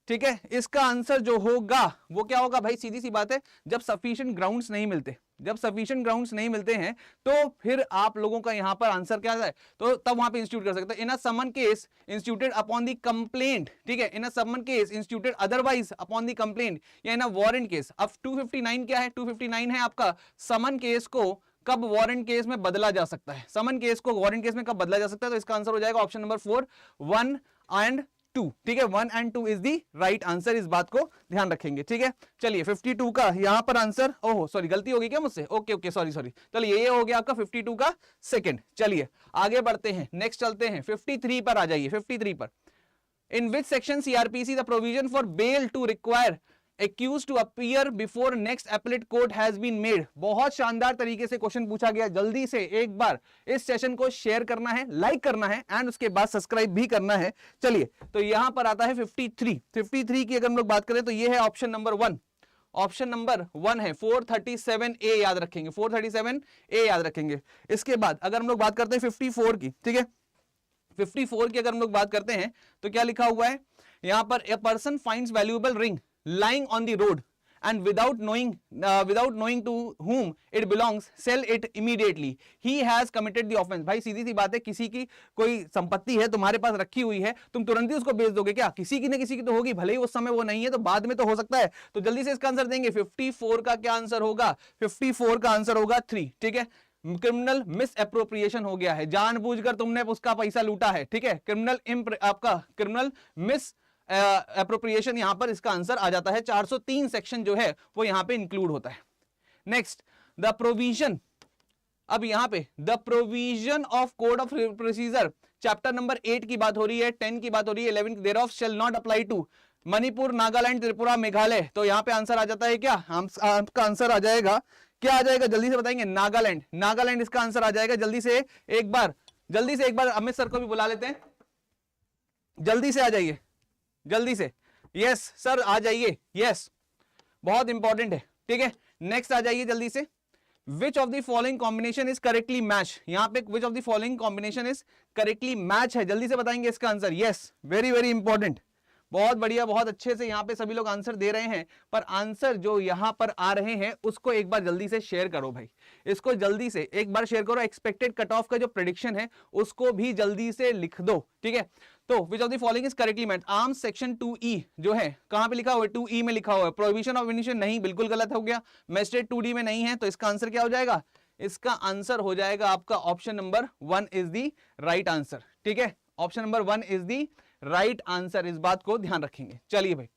ठीक है, इसका answer जो होगा वो क्या होगा भाई, सीधी सी बात है, जब सफिशिएंट ग्राउंड्स नहीं मिलते, जब सफिशिएंट ग्राउंड्स नहीं मिलते हैं तो फिर आप लोगों का यहां पर आंसर क्या है, तो तब वहां पे इंस्टीट्यूट कर सकते हैं। In a summons case instituted upon the complaint, ठीक है, in a summons case instituted otherwise upon the complaint, या इन अ वारंट केस। अब 259 क्या है, 259 है आपका समन केस को कब वारंट केस में बदला जा सकता है, समन केस को वारंट केस में कब बदला जा सकता है। तो इसका आंसर हो जाएगा ऑप्शन नंबर 4, 1 and 2, ठीक है, 1 and 2 is the right answer. इस बात को ध्यान रखेंगे, ठीक है। चलिए 52 का यहां पर आंसर, ओहो सॉरी गलती हो गई क्या मुझसे, ओके ओके सॉरी सॉरी, चलिए ये हो गया आपका 52 का सेकंड। चलिए आगे बढ़ते हैं, नेक्स्ट चलते हैं 53 पर आ जाइए। 53 पर, in which section CrPC the provision for bail to require accused to appear before next appellate court has been made। बहुत शानदार तरीके से क्वेश्चन पूछा गया, जल्दी से एक बार इस सेशन को शेयर करना है, लाइक करना है एंड उसके बाद सब्सक्राइब भी करना है। चलिए तो यहां पर आता है 53 की अगर हम लोग बात करें तो ये है ऑप्शन नंबर 1, ऑप्शन नंबर 1 है 437A, याद रखेंगे 437A याद रखेंगे। इसके बाद अगर हम लोग बात करते हैं 54 की, ठीक है, 54 की अगर हम लोग बात करते हैं तो क्या लिखा हुआ है यहां पर, a person finds valuable ring lying on the road and without knowing to whom it belongs, sell it immediately, he has committed the offense। भाई सीधी सी बात है, किसी की कोई संपत्ति है तुम्हारे पास रखी हुई है, तुम तुरंत ही उसको बेच दोगे क्या, किसी की ना किसी की तो होगी, भले ही उस समय वो नहीं है तो बाद में तो हो सकता है। तो जल्दी से इसका आंसर देंगे। 54 का क्या आंसर होगा, 54 का आंसर होगा 3, ठीक है, क्रिमिनल मिस एप्रोप्रिएशन हो गया है, जानबूझकर तुमने उसका पैसा लूटा है, ठीक है, आपका क्रिमिनल मिस एप्रोप्रिएशन यहां पर इसका आंसर आ जाता है। 403 सेक्शन जो है वो यहां पे इंक्लूड होता है। नेक्स्ट, द प्रोविजन, अब यहां पे the provision of code of procedure chapter number 8 की बात हो रही है, 10 की बात हो रही है, 11 there of shall not apply to Manipur, Nagaland, Tripura, Meghalaya. तो यहां पे आंसर आ जाता है क्या, आपका आंसर आ जाएगा, क्या आ जाएगा जल्दी से बताएंगे, नागालैंड, नागालैंड इसका आंसर आ जाएगा। जल्दी से एक बार अमित सर को भी बुला लेते हैं, जल्दी से आ जाइए, जल्दी से, यस सर आ जाइए, यस बहुत इंपॉर्टेंट है, ठीक है। नेक्स्ट आ जाइए जल्दी से, विच of the following combination is correctly match, यहां पे विच of the following combination is correctly match है, जल्दी से बताएंगे इसका answer. Yes, very very important, बहुत बढ़िया, बहुत अच्छे से यहां पे सभी लोग आंसर दे रहे हैं, पर आंसर जो यहां पर आ रहे हैं उसको एक बार जल्दी से शेयर करो भाई, इसको जल्दी से एक बार शेयर करो। एक्सपेक्टेड कट ऑफ का जो प्रेडिक्शन है उसको भी जल्दी से लिख दो, ठीक है। तो विच of the following is correctly match, arms section 2E जो है कहां पे लिखा हुआ है, 2E में लिखा हुआ है। प्रोहिबिशन ऑफ इनिशियल नहीं, बिल्कुल गलत हो गया। मैजिस्ट्रेट 2D में नहीं है, तो इसका आंसर क्या हो जाएगा, इसका आंसर हो जाएगा आपका option number 1 is the right answer, ठीक है, option number 1 is the right answer, इस बात को ध्यान रखेंगे। चलिए भाई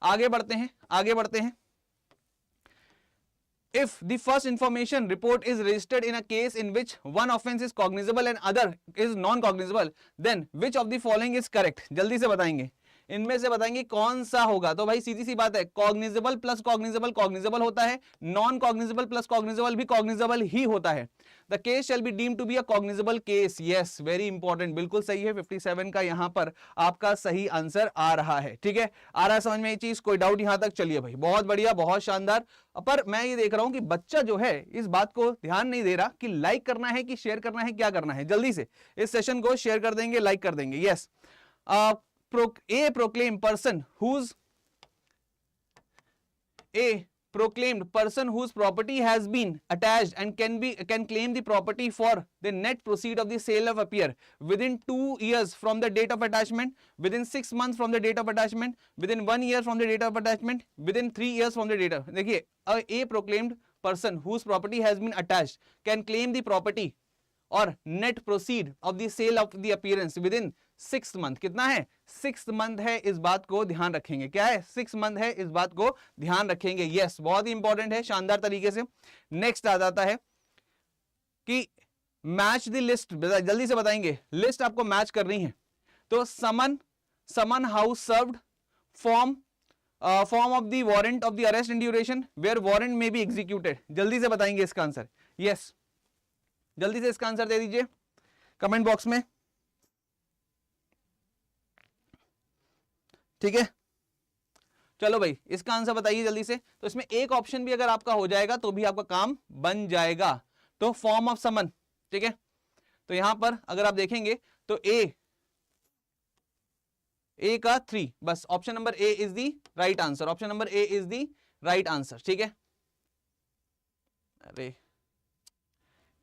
आगे बढ़ते हैं, आगे बढ़ते हैं। If the first information report is registered in a case in which one offense is cognizable and other is non-cognizable, then which of the following is correct? जल्दी से बताएंगे, इनमें से बताएंगे कौन सा होगा। तो भाई सीधी सी बात है, कॉग्निजेबल प्लस कॉग्निजेबल कॉग्निजेबल होता है, नॉन कॉग्निजेबल प्लस कॉग्निजेबल भी कॉग्निजेबल ही होता है। The case shall be deemed to be a cognizable case, yes very important, बिल्कुल सही है। 57 का यहां पर आपका सही आंसर आ रहा है, ठीक है, आ रहा है समझ में ये चीज, कोई डाउट यहां तक। चलिए भाई बहुत बढ़िया, बहुत शानदार। पर मैं ये देख रहा हूं कि बच्चा जो है इस बात को ध्यान नहीं दे रहा कि लाइक करना है कि शेयर करना है, क्या करना है। जल्दी से इस सेशन को शेयर कर देंगे, लाइक कर देंगे। Yes, a proclaim person whose a proclaimed person whose property has been attached and can claim the property for the net proceed of the sale of appear within 2 years from the date of attachment, within 6 months from the date of attachment, within 1 year from the date of attachment, within 3 years from the date of, देखिए a proclaimed person whose property has been attached can claim the property और net proceed of the sale of the appearance within 6 month, कितना है 6 month है, इस बात को ध्यान रखेंगे, क्या है 6 मंथ है, इस बात को ध्यान रखेंगे, यस बहुत ही इंपॉर्टेंट है, शानदार तरीके से। नेक्स्ट आ जाता है कि मैच द लिस्ट, जल्दी से बताएंगे, लिस्ट आपको मैच करनी है, तो summons how served form of the warrant of the arrest and duration where warrant may be executed, जल्दी से बताएंगे इसका आंसर, यस जल्दी से इसका आंसर दे दीजिए कमेंट बॉक्स में, ठीक है। चलो भाई इसका आंसर बताइए जल्दी से। तो इसमें एक ऑप्शन भी अगर आपका हो जाएगा तो भी आपका काम बन जाएगा, तो फॉर्म ऑफ समन, ठीक है। तो यहां पर अगर आप देखेंगे तो ए का 3, बस option number A is the right answer, option number A is the right answer, ठीक है। अरे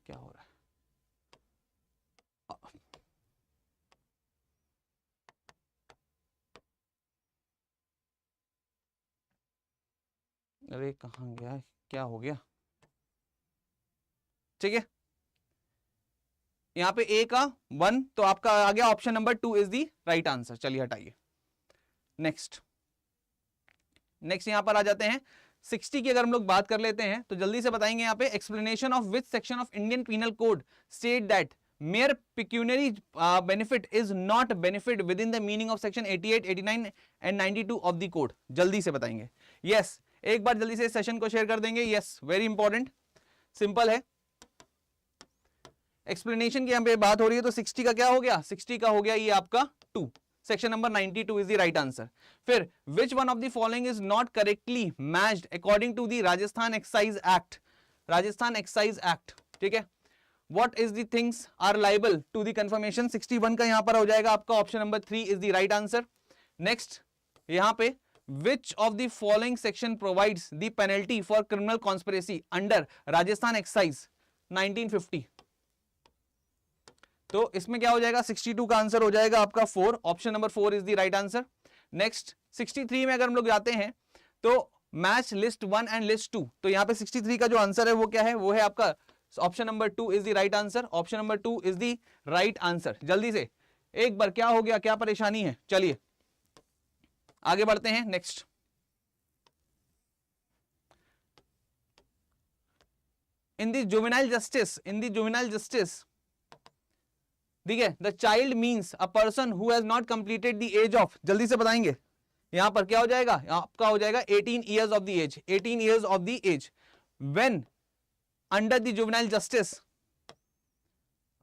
क्या हो रहा है, अरे कहां गया, क्या हो गया, ठीक है। यहां पे ए का 1, तो आपका आ गया option number 2 is the right answer. चलिए हटाइए, नेक्स्ट यहां पर आ जाते हैं 60 की अगर हम लोग बात कर लेते हैं तो जल्दी से बताएंगे यहां पे explanation of which section of Indian Penal Code state that mere pecuniary benefit is not benefit within the meaning of section 88, 89 and 92 of the code, जल्दी से बताएंगे, yes एक बार जल्दी से सेशन को शेयर कर देंगे, yes वेरी इंपॉर्टेंट, सिंपल है। एक्सप्लेनेशन की यहां पे बात हो रही है तो 60 का क्या हो गया, 60 का हो गया ये आपका 2, section number 92 is the right answer. फिर which one of the following is not correctly matched according to the Rajasthan excise act, Rajasthan excise act, ठीक है। What is the things are liable to the confirmation, 61 का यहां पर हो जाएगा आपका option number 3 is the right answer. Next यहां पे which of the following section provides the penalty for criminal conspiracy under Rajasthan excise 1950, तो इसमें क्या हो जाएगा 62 का आंसर हो जाएगा आपका 4, option number 4 is the right answer. Next 63 में अगर हम लोग जाते हैं तो मैच लिस्ट 1 एंड लिस्ट 2, तो यहां पे 63 का जो आंसर है वो क्या है, वो है आपका option number 2 is the right answer, option number 2 is the right answer. जल्दी से एक बार, क्या हो गया, क्या परेशानी है, चलिए आगे बढ़ते हैं। Next in the juvenile justice, ठीक है, the child means a person who has not completed the age of, जल्दी से बताएंगे यहां पर क्या हो जाएगा, आपका हो जाएगा 18 years of the age, 18 years of the age. When under the Juvenile Justice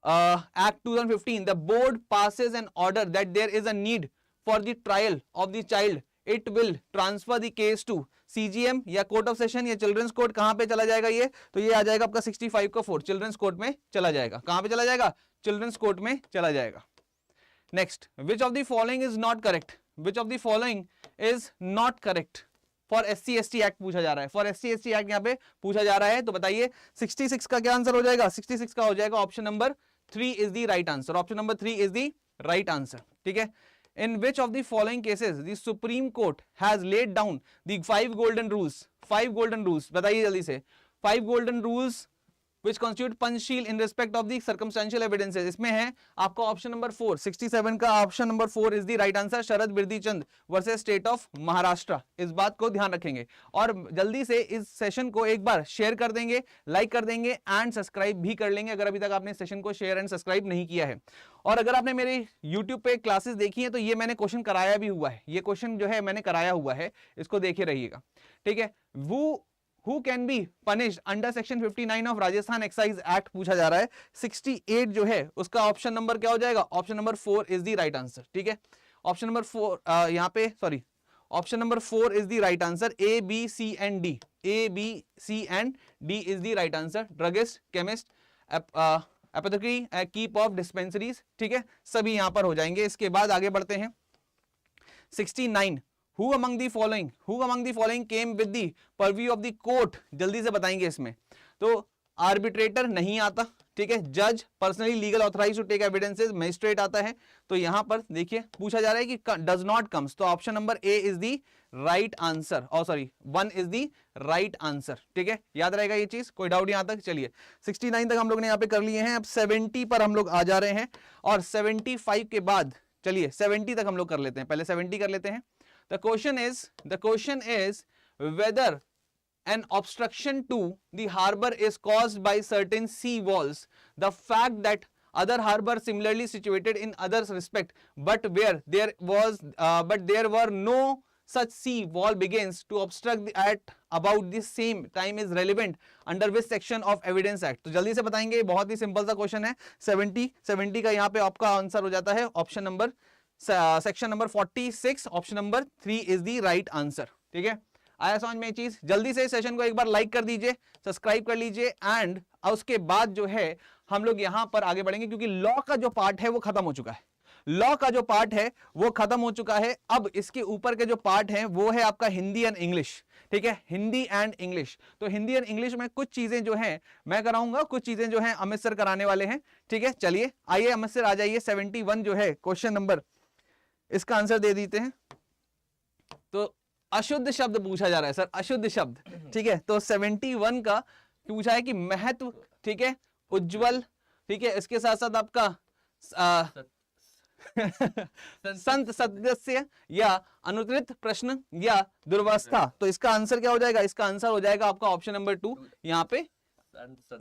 Act 2015 the board passes an order that there is a need for the trial of the child, it will transfer the case to CGM या court of session या children's court, कहां पे चला जाएगा ये, तो ये आ जाएगा आपका 65 का 4, चिल्ड्रंस कोर्ट में चला जाएगा, कहां पे चला जाएगा, चिल्ड्रंस कोर्ट में चला जाएगा। Next which of the following is not correct, which of the following is not correct for SC/ST act पूछा जा रहा है, फॉर SC/ST एक्ट यहां पे पूछा जा रहा है, तो बताइए 66 का क्या आंसर हो जाएगा, 66 का हो जाएगा option number 3 is the right answer, option number 3 is the right answer, ठीक है। In which of the following cases the supreme court has laid down the 5 golden rules, 5 golden rules बताइए जल्दी से, 5 golden rules which constitute Panchsheel in respect of the circumstantial evidences, इसमें है आपका option number 4, 67 का option number 4 is the right answer, Sharad Birdichand versus state of Maharashtra, इस बात को ध्यान रखेंगे। और जल्दी से इस सेशन को एक बार शेयर कर देंगे, लाइक कर देंगे एंड सब्सक्राइब भी कर लेंगे अगर अभी तक आपने सेशन को शेयर एंड सब्सक्राइब नहीं किया है। और अगर आपने मेरे YouTube पे क्लासेस देखी है तो ये मैंने क्वेश्चन कराया भी हुआ है, ये क्वेश्चन जो है मैंने कराया हुआ है, इसको देखे रहिएगा, ठीक है। Who can be punished under section 59 of Rajasthan excise act पूछा जा रहा है, 68 जो है उसका ऑप्शन नंबर क्या हो जाएगा, option number 4 is the right answer, ठीक है। ऑप्शन नंबर 4 यहाँ पे sorry option number 4 is the right answer, A, B, C and D, A, B, C and D is the right answer. Druggist, chemist, apothecary, keep of dispensaries, ठीक है, सभी यहां पर हो जाएंगे। इसके बाद आगे बढ़ते हैं 69, Who among the following came with the purview of the court? जल्दी से बताएंगे इसमें। तो आर्बिट्रेटर नहीं आता, ठीक है। जज, personally legal authorise to take evidences, magistrate आता है। तो यहां पर देखिए पूछा जा रहा है कि डज नॉट कम्स, तो option number A is the right answer, और sorry 1 is the right answer, ठीक है। याद रहेगा ये चीज, कोई डाउट यहां तक। चलिए 69 तक हम लोग ने यहां पे कर लिए हैं, अब 70 पर हम लोग आ जा रहे हैं, और 75 के बाद चलिए 70 तक हम लोग कर लेते हैं, पहले 70 कर लेते हैं। The question is whether an obstruction to the harbor is caused by certain sea walls. The fact that other harbor similarly situated in other respect, but there were no such sea wall begins to obstruct at about the same time is relevant under which section of Evidence Act? तो जल्दी से बताएंगे, बहुत ही simple सा question है। 70 का यहाँ पे आपका आंसर हो जाता है option number section number 46, option number 3 is the right answer, ठीक है। आया समझ में चीज? जल्दी से सेशन को एक बार लाइक कर दीजिए, सब्सक्राइब कर लीजिए, एंड उसके बाद जो है हम लोग यहां पर आगे बढ़ेंगे, क्योंकि लॉ का जो पार्ट है वो खत्म हो चुका है। लॉ का जो पार्ट है वो खत्म हो चुका है। अब इसके ऊपर के जो पार्ट है वो है आपका हिंदी एंड इंग्लिश, ठीक है, हिंदी एंड इंग्लिश। तो हिंदी एंड इंग्लिश में कुछ चीजें जो हैं मैं कराऊंगा, कुछ चीजें जो हैं अमित सर कराने वाले हैं, ठीक है। चलिए आइए अमित सर आ जाइए। 71 जो है क्वेश्चन नंबर, इसका आंसर दे देते हैं। तो अशुद्ध शब्द पूछा जा रहा है सर, अशुद्ध शब्द, ठीक है। तो 71 का पूछा है कि महत्व, ठीक है, उज्जवल, ठीक है, इसके साथ साथ आपका संत सदस्य या अनुत्तरित प्रश्न या दुर्वस्था। तो इसका आंसर क्या हो जाएगा? इसका आंसर हो जाएगा आपका ऑप्शन नंबर 2, यहाँ पे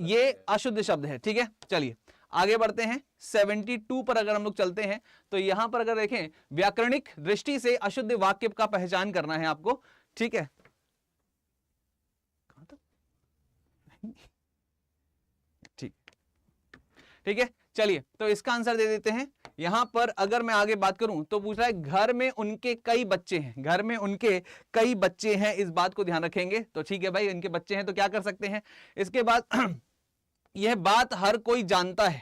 ये अशुद्ध शब्द है, ठीक है। चलिए आगे बढ़ते हैं। 72 पर अगर हम लोग चलते हैं तो यहां पर अगर देखें, व्याकरणिक दृष्टि से अशुद्ध वाक्य का पहचान करना है आपको, ठीक है। ठीक है, चलिए तो इसका आंसर दे देते हैं। यहां पर अगर मैं आगे बात करूं तो पूछ रहा है घर में उनके कई बच्चे हैं, घर में उनके कई बच्चे हैं, इस बात को ध्यान रखेंगे। तो ठीक है भाई, इनके बच्चे हैं तो क्या कर सकते हैं। इसके बाद यह बात हर कोई जानता है,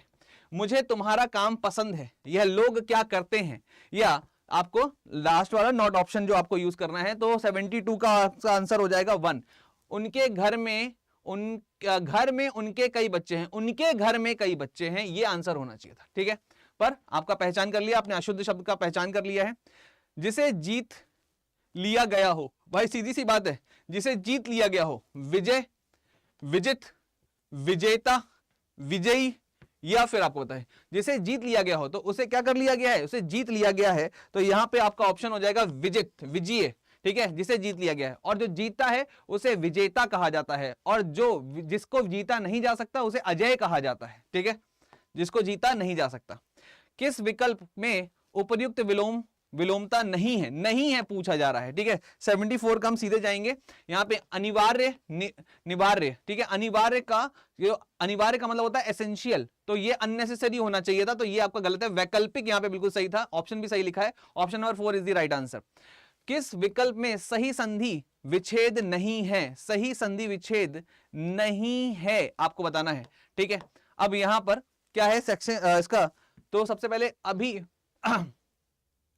मुझे तुम्हारा काम पसंद है, यह लोग क्या करते हैं, या आपको लास्ट वाला नॉट ऑप्शन जो आपको यूज करना है। तो 72 का आंसर हो जाएगा 1। उनके घर में उनके कई बच्चे हैं, उनके घर में कई बच्चे हैं, ये आंसर होना चाहिए था, ठीक है। पर आपका पहचान कर लिया आपने, अशुद्ध शब्द का पहचान कर लिया है। जिसे जीत लिया गया हो, भाई सीधी सी बात है, जिसे जीत लिया गया हो, विजय, विजित, विजेता, विजयी, या फिर आपको बताएं जिसे जीत लिया गया हो, तो उसे क्या कर लिया गया है, उसे जीत लिया गया है। तो यहां पे आपका ऑप्शन हो जाएगा विजित, विजय, ठीक है, जिसे जीत लिया गया है। और जो जीतता है उसे विजेता कहा जाता है, और जिसको जीता नहीं जा सकता उसे अजय कहा जाता है, ठीक है, जिसको जीता नहीं जा सकता। किस विकल्प में उपयुक्त विलोमता नहीं है पूछा जा रहा है, ठीक है। 74 का हम सीधे जाएंगे। यहाँ पे अनिवार्य, निवार्य, ठीक है। अनिवार्य का मतलब होता है एसेंशियल, तो ये अननेसेसरी होना चाहिए था, तो ये आपका गलत है। वैकल्पिक यहाँ पे बिल्कुल सही था, ऑप्शन भी सही लिखा है, option number 4 is the right answer. किस विकल्प में सही संधि विच्छेद नहीं है, सही संधि विच्छेद नहीं है, आपको बताना है, ठीक है। अब यहां पर क्या है सेक्शन इसका, तो सबसे पहले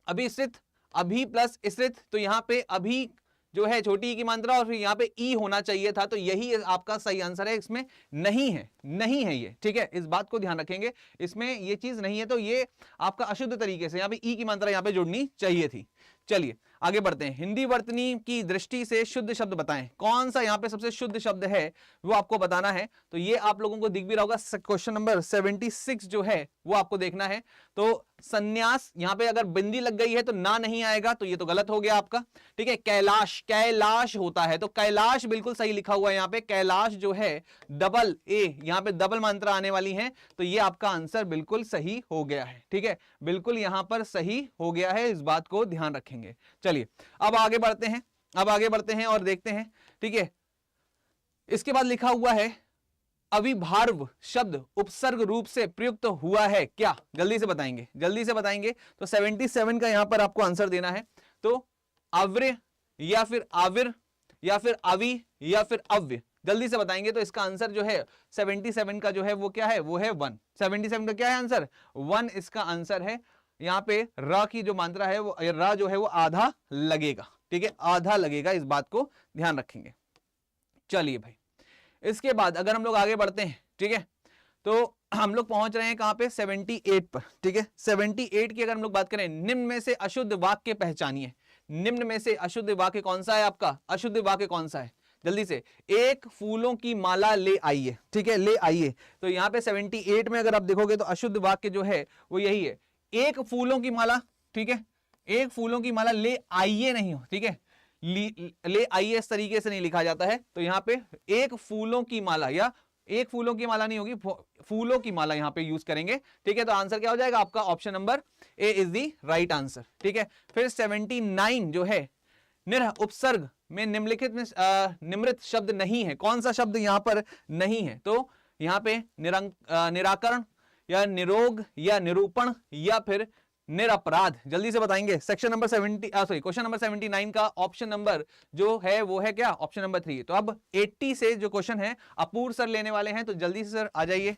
अभिश्रित, अभी प्लस इसरित, तो यहां पे अभी जो है छोटी ई की मात्रा और फिर यहाँ पे ई होना चाहिए था, तो यही आपका सही आंसर है। इसमें नहीं है ये, ठीक है, इस बात को ध्यान रखेंगे, इसमें ये चीज नहीं है, तो ये आपका अशुद्ध तरीके से यहाँ पे ई की मात्रा यहाँ पे जुड़नी चाहिए थी। चलिए आगे बढ़ते हैं। हिंदी वर्तनी की दृष्टि से शुद्ध शब्द बताएं, कौन सा यहाँ पे सबसे शुद्ध शब्द है वो आपको बताना है। तो ये आप लोगों को दिख भी रहा होगा, क्वेश्चन नंबर 76 जो है वो आपको देखना है। तो संन्यास, यहाँ पे अगर बिंदी लग गई है तो ना नहीं आएगा, तो ये तो गलत हो गया आपका, ठीक है। कैलाश, कैलाश होता है, तो कैलाश बिल्कुल सही लिखा हुआ है यहाँ पे। कैलाश जो है डबल ए, यहाँ पे डबल मात्रा आने वाली है, तो ये आपका आंसर बिल्कुल सही हो गया है, ठीक है, बिल्कुल यहाँ पर सही हो गया है, इस बात को ध्यान रखेंगे। चलिए अब आगे बढ़ते हैं और देखते हैं, ठीक है। इसके बाद लिखा हुआ है अविभार्व शब्द उपसर्ग रूप से प्रयुक्त हुआ है क्या, जल्दी से बताएंगे। तो 77 का यहां पर आपको आंसर देना है। तो अव्य या फिर आविर या फिर अवि या फिर अव्य, जल्दी से बताएंगे। तो इसका आंसर जो है 77 का जो है वो क्या है, वो है 1। 77 का क्या है आंसर, 1 इसका आंसर है। यहाँ पे र की जो मात्रा है वो र जो है वो आधा लगेगा, ठीक है, आधा लगेगा, इस बात को ध्यान रखेंगे। चलिए भाई, इसके बाद अगर हम लोग आगे बढ़ते हैं, ठीक है, तो हम लोग पहुंच रहे हैं कहां पे, 78 पर, ठीक है। 78 की अगर हम लोग बात करें, निम्न में से अशुद्ध वाक्य पहचानिए। निम्न में से अशुद्ध वाक्य कौन सा है आपका, अशुद्ध वाक्य कौन सा है, जल्दी से। एक फूलों की माला ले आइए, ठीक है, ले आइए। तो यहां पे 78 में अगर आप देखोगे तो अशुद्ध वाक्य जो है वो यही है, एक फूलों की माला, ठीक है, एक फूलों की माला ले आइए नहीं हो, ठीक है, ले आइए इस तरीके से नहीं लिखा जाता है। तो यहां पे एक फूलों की माला, या एक फूलों की माला नहीं होगी, फूलों की माला यहां पे यूज करेंगे, ठीक है। तो आंसर क्या हो जाएगा आपका, option number A is the right answer, ठीक है। फिर 79 जो है, निरह उपसर्ग में निम्नलिखित में निम्रित शब्द नहीं है, कौन सा शब्द यहां पर नहीं है, तो यहां पे निराकरण या निरोग या निरूपण या फिर निरपराध, जल्दी से बताएंगे। सेक्शन नंबर क्वेश्चन नंबर 79 का ऑप्शन नंबर जो है वो है क्या, ऑप्शन नंबर 3। तो अब 80 से जो क्वेश्चन है अपूर्व सर लेने वाले हैं, तो जल्दी से सर आ जाइए।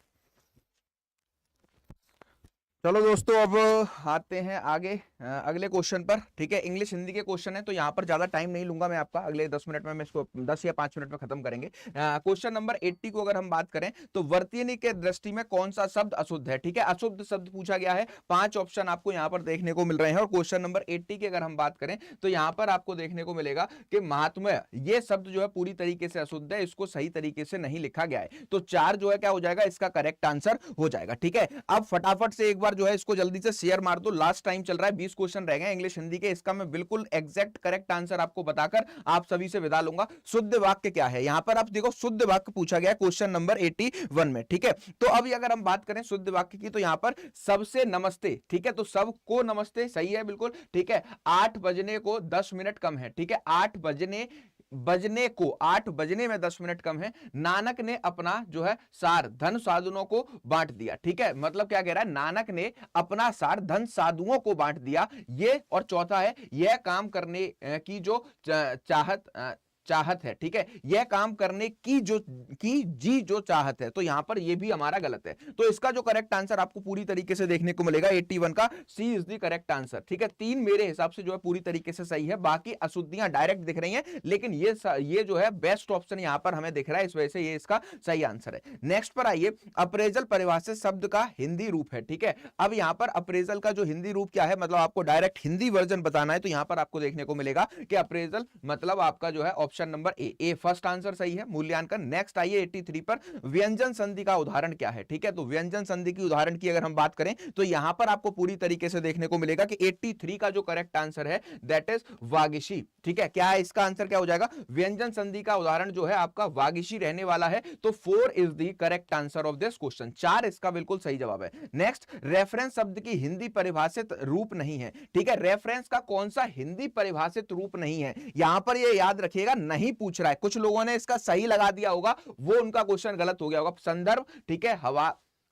चलो दोस्तों, अब आते हैं आगे अगले क्वेश्चन पर, ठीक है। इंग्लिश हिंदी के क्वेश्चन है, तो यहाँ पर ज्यादा टाइम नहीं लूंगा मैं आपका, अगले 10 मिनट में मैं इसको 10 या 5 मिनट में खत्म करेंगे। क्वेश्चन नंबर 80 को अगर हम बात करें तो वर्तनी के दृष्टि में कौन सा शब्द अशुद्ध है, ठीक है। अशुद्ध शब्द पूछा गया है, 5 ऑप्शन आपको यहाँ पर देखने को मिल रहे हैं। और क्वेश्चन नंबर 80 की अगर हम बात करें तो यहाँ पर आपको देखने को मिलेगा कि महात्म्य, ये शब्द जो है पूरी तरीके से अशुद्ध है, इसको सही तरीके से नहीं लिखा गया है। तो 4 जो है क्या हो जाएगा, इसका करेक्ट आंसर हो जाएगा, ठीक है। अब फटाफट से एक बार जो है इसको जल्दी से शेयर मार दो, लास्ट टाइम चल रहा है, 20 क्वेश्चन रह गए इंग्लिश हिंदी के। इसका मैं बिल्कुल एग्जैक्ट करेक्ट आंसर आपको बताकर आप सभी से विदा लूंगा। शुद्ध वाक्य क्या है, यहां पर आप देखो शुद्ध वाक्य पूछा गया क्वेश्चन नंबर 81 में, ठीक है। तो अभी अगर हम बात करें शुद्ध वाक्य की, तो यहां पर सबसे नमस्ते, ठीक है, तो सबको नमस्ते सही है, बिल्कुल ठीक है। 8 बजने को 10 मिनट कम है, ठीक है, 8 बजने में 10 मिनट कम है। नानक ने अपना जो है सार धन साधुओं को बांट दिया, ठीक है, मतलब क्या कह रहा है, नानक ने अपना सार धन साधुओं को बांट दिया। ये और चौथा है, यह काम करने की जो चाहत है, ठीक है, यह काम करने की जो चाहत है। तो यहां पर यह भी हमारा गलत है। तो इसका जो करेक्ट आंसर आपको पूरी तरीके से देखने को मिलेगा 81 का, सी इज द करेक्ट आंसर, ठीक है। 3 मेरे हिसाब से जो है पूरी तरीके से सही है, बाकी अशुद्धियां डायरेक्ट दिख रही हैं, लेकिन ये जो है बेस्ट ऑप्शन यहां पर हमें दिख रहा है, इस वजह से ये इसका सही आंसर है। नेक्स्ट पर आइए, अप्रेजल परिभाषित शब्द का हिंदी रूप है, ठीक है। अब यहां पर अप्रेजल का जो हिंदी रूप क्या है, मतलब आपको डायरेक्ट हिंदी वर्जन बताना है, तो यहां पर आपको देखने को मिलेगा कि अप्रेजल मतलब आपका जो है ऑप्शन नंबर ए फर्स्ट आंसर सही है, मूल्यांकन। नेक्स्ट आइए 83 पर, व्यंजन संधि का उदाहरण क्या है, ठीक है। तो व्यंजन संधि की उदाहरण की अगर हम बात करें तो यहां पर आपको पूरी तरीके से देखने को मिलेगा कि 83 का जो करेक्ट आंसर है दैट इज वागिशी, ठीक है। क्या है इसका आंसर, क्या हो जाएगा, व्यंजन संधि का उदाहरण जो है आपका वागिशी रहने वाला है। तो 4 is the correct answer of this question, 4 इसका बिल्कुल सही जवाब है। नेक्स्ट, रेफरेंस शब्द की हिंदी परिभाषित रूप नहीं है, ठीक है। रेफरेंस का कौन सा हिंदी परिभाषित रूप नहीं है, यहां पर ये याद रखिएगा, नहीं पूछ रहा है। कुछ लोगों ने इसका सही लगा दिया होगा, वो उनका क्वेश्चन गलत हो गया होगा। संदर्भ, ठीक है,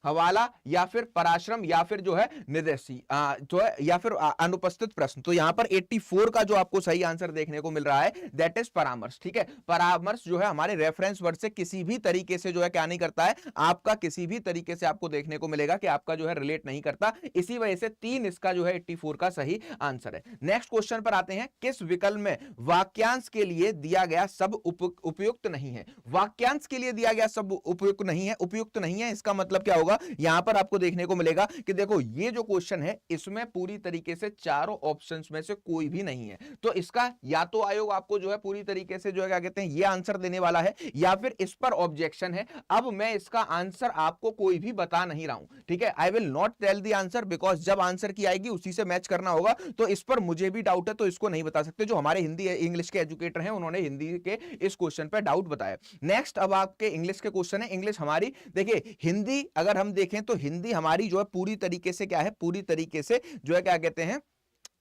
हवाला या फिर पराश्रम या फिर जो है निर्देशी जो है या फिर अनुपस्थित प्रश्न। तो यहां पर 84 का जो आपको सही आंसर देखने को मिल रहा है दैट इज परामर्श, ठीक है। परामर्श जो है हमारे रेफरेंस वर्ड से किसी भी तरीके से जो है क्या नहीं करता है, आपका किसी भी तरीके से आपको देखने को मिलेगा कि आपका जो है रिलेट नहीं करता। इसी वजह से 3 इसका जो है 84 का सही आंसर है। नेक्स्ट क्वेश्चन पर आते हैं, किस विकल्प में वाक्यांश के लिए दिया गया सब उपयुक्त नहीं है। वाक्यांश के लिए दिया गया सब उपयुक्त नहीं है, उपयुक्त नहीं है इसका मतलब क्या होगा, यहां पर आपको देखने को मिलेगा कि देखो ये जो क्वेश्चन है इसमें पूरी तरीके से चारों ऑप्शंस में से कोई भी नहीं है। तो इसका या तो आयोग आपको जो है पूरी तरीके से जो है क्या कहते हैं ये आंसर देने वाला है, या फिर इस पर ऑब्जेक्शन है। अब मैं इसका आंसर आपको कोई भी बता नहीं रहा हूं, ठीक है। I will not tell the answer, because जब आंसर की आएगी उसी से मैच करना होगा। तो इस पर मुझे भी डाउट है, तो इसको नहीं बता सकते। जो हमारे हिंदी इंग्लिश के एजुकेटर हैं उन्होंने हिंदी के इस क्वेश्चन पर डाउट बताया। नेक्स्ट अब आपके इंग्लिश के क्वेश्चन है। इंग्लिश हमारी देखिए, हिंदी अगर हम देखें तो हिंदी हमारी जो है पूरी तरीके से क्या है, पूरी तरीके से जो है क्या कहते हैं,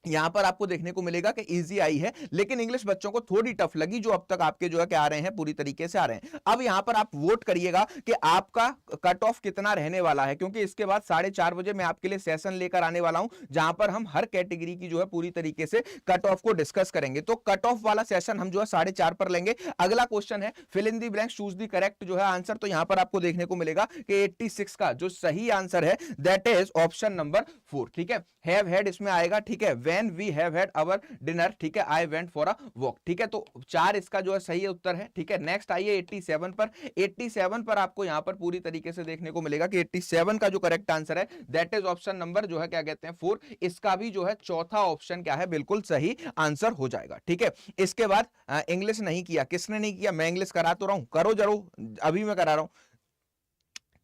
यहां पर आपको देखने को मिलेगा कि इजी आई है, लेकिन इंग्लिश बच्चों को थोड़ी टफ लगी, जो अब तक आपके जो है क्या आ रहे हैं पूरी तरीके से आ रहे हैं। अब यहां पर आप वोट करिएगा कि आपका कट ऑफ कितना रहने वाला है, क्योंकि इसके बाद 4:30 बजे मैं आपके लिए सेशन लेकर आने वाला हूं, जहां पर हम हर कैटेगरी की जो है पूरी तरीके से कट ऑफ को डिस्कस करेंगे। तो कट ऑफ वाला सेशन हम जो है 4:30 पर लेंगे। अगला क्वेश्चन है fill in the blank, choose the correct जो है आंसर। तो यहां पर आपको देखने को मिलेगा कि 86 का जो सही आंसर है दैट इज ऑप्शन नंबर 4, ठीक है। हैव हैड इसमें आएगा, ठीक है। When we have had our dinner, ठीक है, I went for a walk, ठीक है। तो 4 इसका जो है सही उत्तर है, ठीक है। नेक्स्ट आइए 87 पर। 87 पर आपको यहां पर पूरी तरीके से देखने को मिलेगा कि 87 का जो करेक्ट आंसर है दैट इज ऑप्शन नंबर जो है क्या कहते हैं 4। इसका भी जो है चौथा ऑप्शन क्या है, बिल्कुल सही आंसर हो जाएगा, ठीक है। इसके बाद इंग्लिश नहीं किया, किसने नहीं किया, मैं इंग्लिश करा तो रहा हूं, करो जरूर, अभी मैं करा रहा हूं,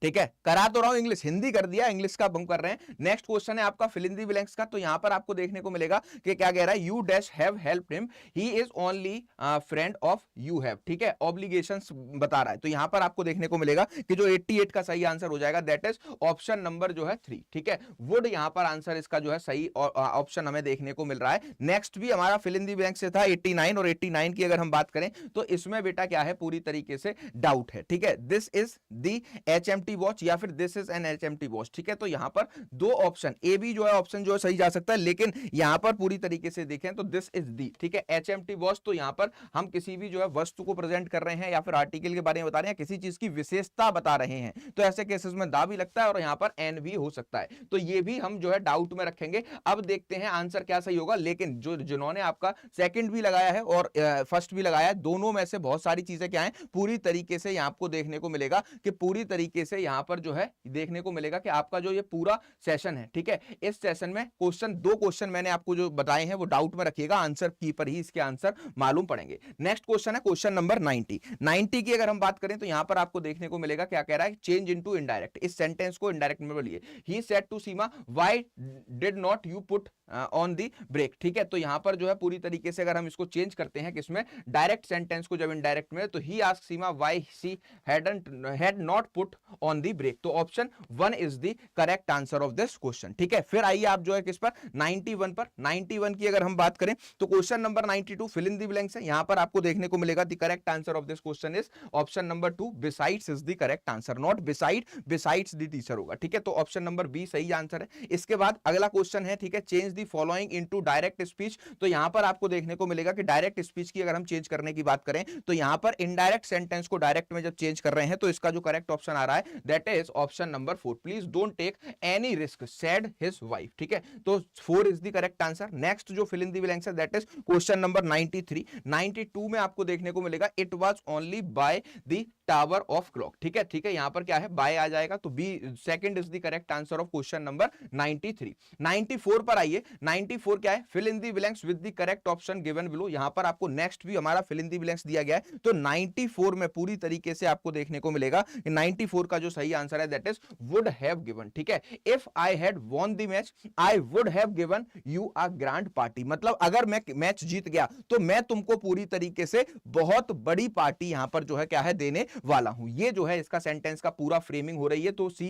ठीक है, करा तो रहा हूं इंग्लिश, हिंदी कर दिया, इंग्लिश का हम कर रहे हैं। नेक्स्ट क्वेश्चन है आपका फिल इन द ब्लैंक्स का। तो यहां पर आपको देखने को मिलेगा कि क्या कह रहा है, you dash have helped him, he is only friend of you have, ठीक है, ऑब्लिगेशंस बता रहा है। तो यहां पर आपको देखने को मिलेगा कि जो 88 का सही आंसर हो जाएगा दैट इज ऑप्शन नंबर जो है 3, ठीक है। वुड यहां पर आंसर इसका जो है सही ऑप्शन हमें देखने को मिल रहा है। नेक्स्ट भी हमारा फिल इन द ब्लैंक से था 89, और 89 की अगर हम बात करें तो इसमें बेटा क्या है, पूरी तरीके से डाउट है, ठीक है। This is the HMT watch या फिर this is an HMT watch, ठीक है। तो यहां पर दो ऑप्शन, ए बी जो है ऑप्शन जो है सही जा सकता है, लेकिन यहां पर पूरी तरीके से देखें तो दिस इज दी, ठीक है, HMT वॉच। तो यहां पर हम किसी भी जो है वस्तु को प्रेजेंट कर रहे हैं या फिर आर्टिकल के बारे में बता रहे हैं, किसी चीज की विशेषता बता रहे हैं, तो ऐसे केसेस में दा भी लगता है और यहां पर एन भी हो सकता है। तो ये भी हम जो है डाउट में रखेंगे। अब देखते हैं आंसर क्या सही होगा। लेकिन जो जिन्होंने आपका सेकंड भी लगाया है और फर्स्ट भी लगाया है, दोनों में से बहुत सारी चीजें क्या है, पूरी तरीके से यहां आपको देखने को मिलेगा कि पूरी तरीके से यहां पर जो है देखने को मिलेगा कि आपका जो ये पूरा सेशन है, ठीक है, इस सेशन में क्वेश्चन, 2 क्वेश्चन मैंने आपको जो बताए हैं वो डाउट में रखिएगा, आंसर की पर ही इसके आंसर मालूम पड़ेंगे। नेक्स्ट क्वेश्चन है क्वेश्चन नंबर 90 की अगर हम बात करें तो यहां पर आपको देखने को मिलेगा क्या कह रहा है, चेंज इनटू इनडायरेक्ट। इस सेंटेंस को इनडायरेक्ट में बोलिए। He said to Seema, why did not you put on the brake, ठीक है। तो यहां पर जो है पूरी तरीके से अगर हम इसको चेंज करते हैं किसमें, डायरेक्ट सेंटेंस को जब इनडायरेक्ट में, तो he asked Seema why she had not put on the brake. तो option 1 is the correct answer of this question, ठीक है। फिर आइए आप जो है किस पर, 91 पर। 91 की अगर हम बात करें तो question number 92 fill in the blanks है। यहां पर आपको देखने को मिलेगा the correct answer of this question is option number 2, besides is the correct answer, not beside, besides the teacher होगा, ठीक है। तो ऑप्शन नंबर बी सही आंसर है। इसके बाद अगला क्वेश्चन है, ठीक है, change the following into direct speech. तो यहां पर आपको देखने को मिलेगा कि डायरेक्ट स्पीच की अगर हम चेंज करने की बात करें तो यहां पर इनडायरेक्ट सेंटेंस को डायरेक्ट में जब चेंज कर रहे हैं तो इसका जो करेक्ट ऑप्शन आ रहा है that is option number 4, please don't take any risk said his wife, ठीक है। तो 4 is the correct answer. Next जो फिल इन द ब्लैंक्स है दैट इज क्वेश्चन नंबर 93। 92 में आपको देखने को मिलेगा it was only by the tower of clock, ठीक है, ठीक है। यहां पर क्या है, बाय आ जाएगा, तो B second is the correct answer of question number 93। 94 पर आइए। 94 क्या है, fill in the blanks with the correct option given below. यहां पर आपको नेक्स्ट भी हमारा फिल इन द ब्लैंक्स दिया गया है। तो 94 में पूरी तरीके से आपको देखने को मिलेगा कि 94 का जो सही आंसर है that is would have given, ठीक है। If I had won the match I would have given you a grand party. मतलब अगर मैं मैच जीत गया तो मैं तुमको पूरी तरीके से बहुत बड़ी पार्टी यहां पर जो है क्या है, देने वाला हूं। ये जो है इसका सेंटेंस का पूरा फ्रेमिंग हो रही है। तो C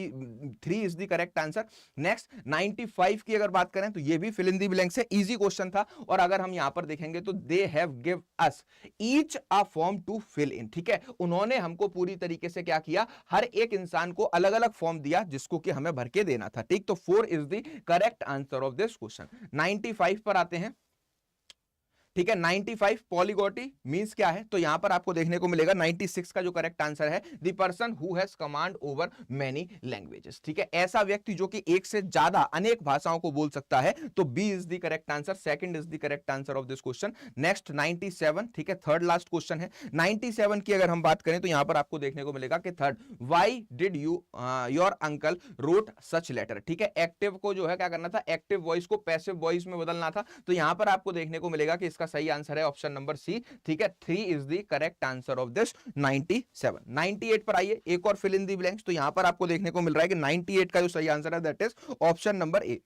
3 is the correct answer. Next 95 की अगर बात करें तो ये भी फिल इन द ब्लैंक से इजी क्वेश्चन था। और अगर हम यहां पर देखेंगे तो they have give us each a form to fill in, ठीक है। उन्होंने हमको पूरी तरीके से क्या किया, हर एक इंसान को अलग अलग फॉर्म दिया जिसको कि हमें भर के देना था, ठीक। तो 4 is the correct answer of this question. 95 पर आते हैं, ठीक है। 95 पॉलीगॉटी मींस क्या है, तो यहां पर आपको देखने को मिलेगा 96 का जो करेक्ट आंसर है the person who has command over many languages, ठीक है। ऐसा व्यक्ति जो कि एक से ज्यादा अनेक भाषाओं को बोल सकता है। तो B is the correct answer, second is the correct answer of this question. Next 97, ठीक है, थर्ड लास्ट क्वेश्चन है। 97 की अगर हम बात करें तो यहां पर आपको देखने को मिलेगा कि third, why did you your uncle wrote such letter, ठीक है। एक्टिव को जो है क्या करना था, एक्टिव वॉइस को पैसिव वॉइस में बदलना था। तो यहां पर आपको देखने को मिलेगा कि इसका सही आंसर है ऑप्शन नंबर सी, ठीक है। 3 is the correct answer of this 97। 98 पर आइए, एक और फिल इन द ब्लैंक्स। तो यहां पर आपको देखने को मिल रहा है कि 98 का जो सही आंसर है that is option number A.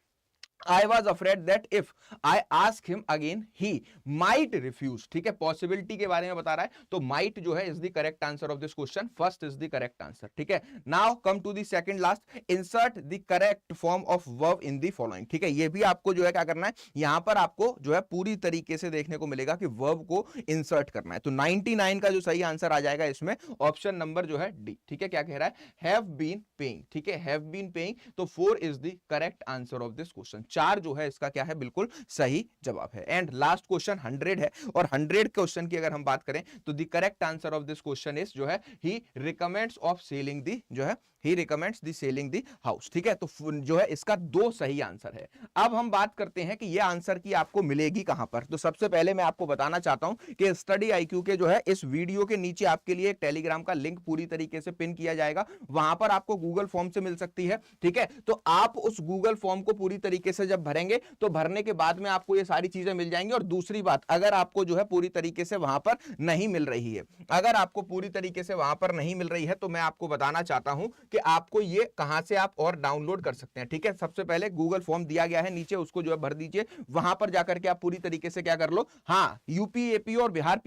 I was afraid that if I ask him again, he might refuse, ठीक है। पॉसिबिलिटी के बारे में बता रहा है, तो might जो है is the correct answer of this question. First is the correct answer, ठीक है। Now come to the second last, insert the correct form of verb in the following, ठीक है। ये भी आपको जो है क्या करना है, यहां पर आपको जो है पूरी तरीके से देखने को मिलेगा कि verb को insert करना है। तो 99 का जो सही आंसर आ जाएगा इसमें ऑप्शन नंबर जो है डी, ठीक है। क्या कह रहा है, have been paying, ठीक है, have been paying। तो 4 is the correct answer of this question। 4 जो है इसका क्या है, बिल्कुल सही जवाब है। एंड लास्ट क्वेश्चन 100 है, और 100 क्वेश्चन की अगर हम बात करें तो the correct answer of this question is जो है he recommends of selling the, जो है he recommends the selling the house. ठीक है, तो जो है इसका 2 सही आंसर है। अब हम बात करते हैं कि ये आंसर की आपको मिलेगी कहां पर। तो सबसे पहले मैं आपको बताना चाहता हूं कि स्टडी आईक्यू के जो है इस वीडियो के नीचे आपके लिए एक टेलीग्राम का लिंक पूरी तरीके से पिन किया जाएगा, वहां पर आपको गूगल फॉर्म से मिल सकती है। ठीक है, तो आप उस गूगल फॉर्म को पूरी तरीके से जब भरेंगे तो भरने के बाद में आपको ये सारी चीजें मिल जाएंगी। और दूसरी बात, अगर आपको जो है पूरी तरीके से वहां पर नहीं मिल रही है, अगर आपको पूरी तरीके से वहां पर नहीं मिल रही है, तो मैं आपको बताना चाहता हूं कि आपको ये कहां से आप और डाउनलोड कर सकते हैं। ठीक है, सबसे पहले गूगल फॉर्म दिया गया है नीचे, उसको जो है भर दीजिए, वहां पर जाकर के आप पूरी तरीके से क्या कर लो, हाँ यूपी एपीओ और बिहार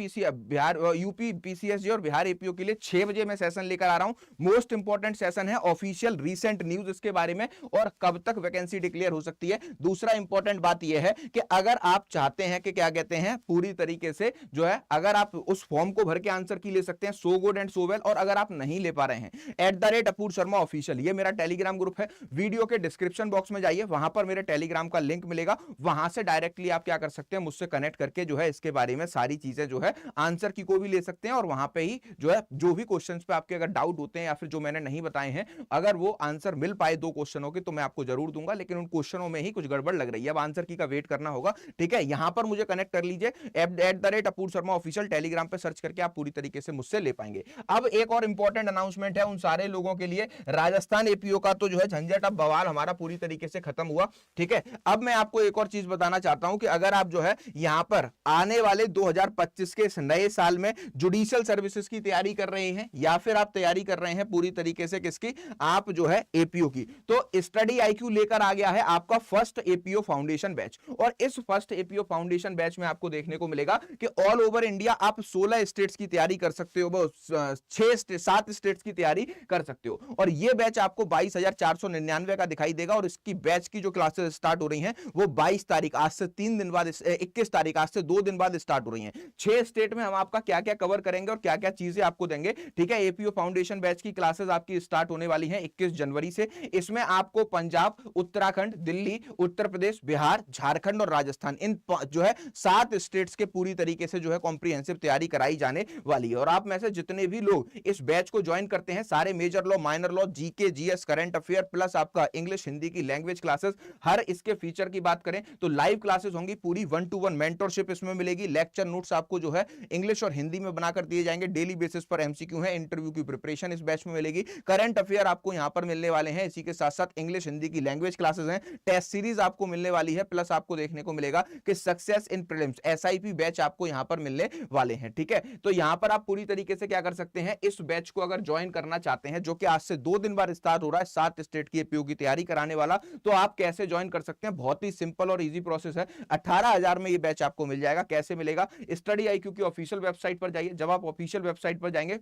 यूपी पीसीएसजी और बिहार एपीओ के लिए 6 बजे मैं सेशन लेकर आ रहा हूं। मोस्ट इंपॉर्टेंट सेशन है, ऑफिशियल रीसेंट न्यूज इसके बारे में और कब तक वैकेंसी डिक्लेयर हो सकती है। दूसरा इंपॉर्टेंट बात यह है कि अगर आप चाहते हैं कि क्या कहते हैं पूरी तरीके से जो है, अगर आप उस फॉर्म को भर के आंसर की ले सकते हैं, so good and so well. और अगर आप नहीं ले पा रहे हैं, @अपूर शर्मा ऑफिशियल ये मेरा टेलीग्राम ग्रुप है, वीडियो के डिस्क्रिप्शन बॉक्स में जाइए, वहां पर मेरे टेलीग्राम का लिंक मिलेगा, वहां से डायरेक्टली आप क्या कर सकते हैं, मुझसे कनेक्ट करके जो है इसके बारे में सारी चीजें जो है आंसर की को भी ले सकते हैं। और वहां पे ही जो है जो भी क्वेश्चंस पे आपके अगर डाउट होते हैं या फिर जो मैंने नहीं बताए हैं, अगर वो आंसर मिल पाए 2 क्वेश्चनों के तो मैं आपको जरूर दूंगा, लेकिन उन क्वेश्चनों में ही कुछ गड़बड़ लग रही है, अब आंसर की का वेट करना होगा। ठीक है, यहां पर मुझे कनेक्ट कर लीजिए, @अपूर शर्मा ऑफिशियल टेलीग्राम पे सर्च करके आप पूरी तरीके से मुझसे ले पाएंगे। अब एक और इंपॉर्टेंट अनाउंसमेंट है उन सारे लोगों के लिए, राजस्थान एपीओ का तो जो है झंझट अब बवाल हमारा पूरी तरीके से खत्म हुआ। ठीक है, अब मैं आपको एक और चीज बताना चाहता हूं कि अगर आप जो है यहां पर आने वाले 2025 के इस नए साल में जुडिशियल सर्विसेज की तैयारी कर रहे हैं, या फिर आप तैयारी कर रहे हैं पूरी तरीके से किसकी, आप जो है एपीओ की, तो स्टडी आईक्यू लेकर आ गया है आपका फर्स्ट एपीओ फाउंडेशन बैच। और इस फर्स्ट एपीओ फाउंडेशन बैच में आपको देखने को मिलेगा कि ऑल ओवर इंडिया आप 16 स्टेट्स की तैयारी कर सकते हो, 7 स्टेट्स की तैयारी कर सकते हो। और यह बैच आपको 22,499 का दिखाई देगा। और इसकी बैच की जो क्लासेस स्टार्ट हो रही हैं वो 22 तारीख, आज से 3 दिन बाद, 21 तारीख, आज से 2 दिन बाद स्टार्ट हो रही हैं। 6 स्टेट में हम आपका क्या क्या कवर करेंगे और क्या क्या चीजें आपको देंगे। ठीक है, एपीओ फाउंडेशन बैच की क्लासेस आपकी स्टार्ट होने वाली हैं 21 जनवरी से। इसमें आपको पंजाब, उत्तराखंड, दिल्ली, उत्तर प्रदेश, बिहार, झारखंड और राजस्थान, इन जो है 7 स्टेट्स के पूरी तरीके से जो है कॉम्प्रिहेंसिव तैयारी कराई जाने वाली है। और आप में से जितने भी लोग इस बैच को ज्वाइन करते हैं, सारे major law, minor law, GK, GS, current affair plus आपका इंग्लिश हिंदी की लैंग्वेज क्लासेस, हर इसके फीचर की बात करें तो लाइव क्लासेस होंगी, पूरी 1-to-1 मेंटरशिप इसमें मिलेगी, लेक्चर नोट्स आपको जो है इंग्लिश और हिंदी में बनाकर दिए जाएंगे, डेली बेसिस पर एमसीक्यू है, इंटरव्यू की प्रिपरेशन इस बैच में मिलेगी, करंट अफेयर आपको यहां पर मिलने वाले हैं, इसी के साथ साथ इंग्लिश हिंदी की लैंग्वेज क्लासेस हैं, टेस्ट सीरीज आपको मिलने वाली है, प्लस आपको देखने को मिलेगा कि success in prelims SIP batch आपको यहां पर मिलने वाले हैं। ठीक है, तो यहां पर आप पूरी तरीके से क्या कर सकते हैं, इस बैच को अगर ज्वाइन करना चाहते हैं, जो कि आज से 2 दिन बाद स्टार्ट हो रहा है, 7 स्टेट की एपीओ की तैयारी कराने वाला, तो आप कैसे ज्वाइन कर सकते हैं, बहुत ही सिंपल और इजी प्रोसेस है। 18,000 में ये बैच आपको मिल जाएगा। कैसे मिलेगा, स्टडी आईक्यू की ऑफिशियल वेबसाइट पर जाइए, जब आप ऑफिशियल वेबसाइट पर जाएंगे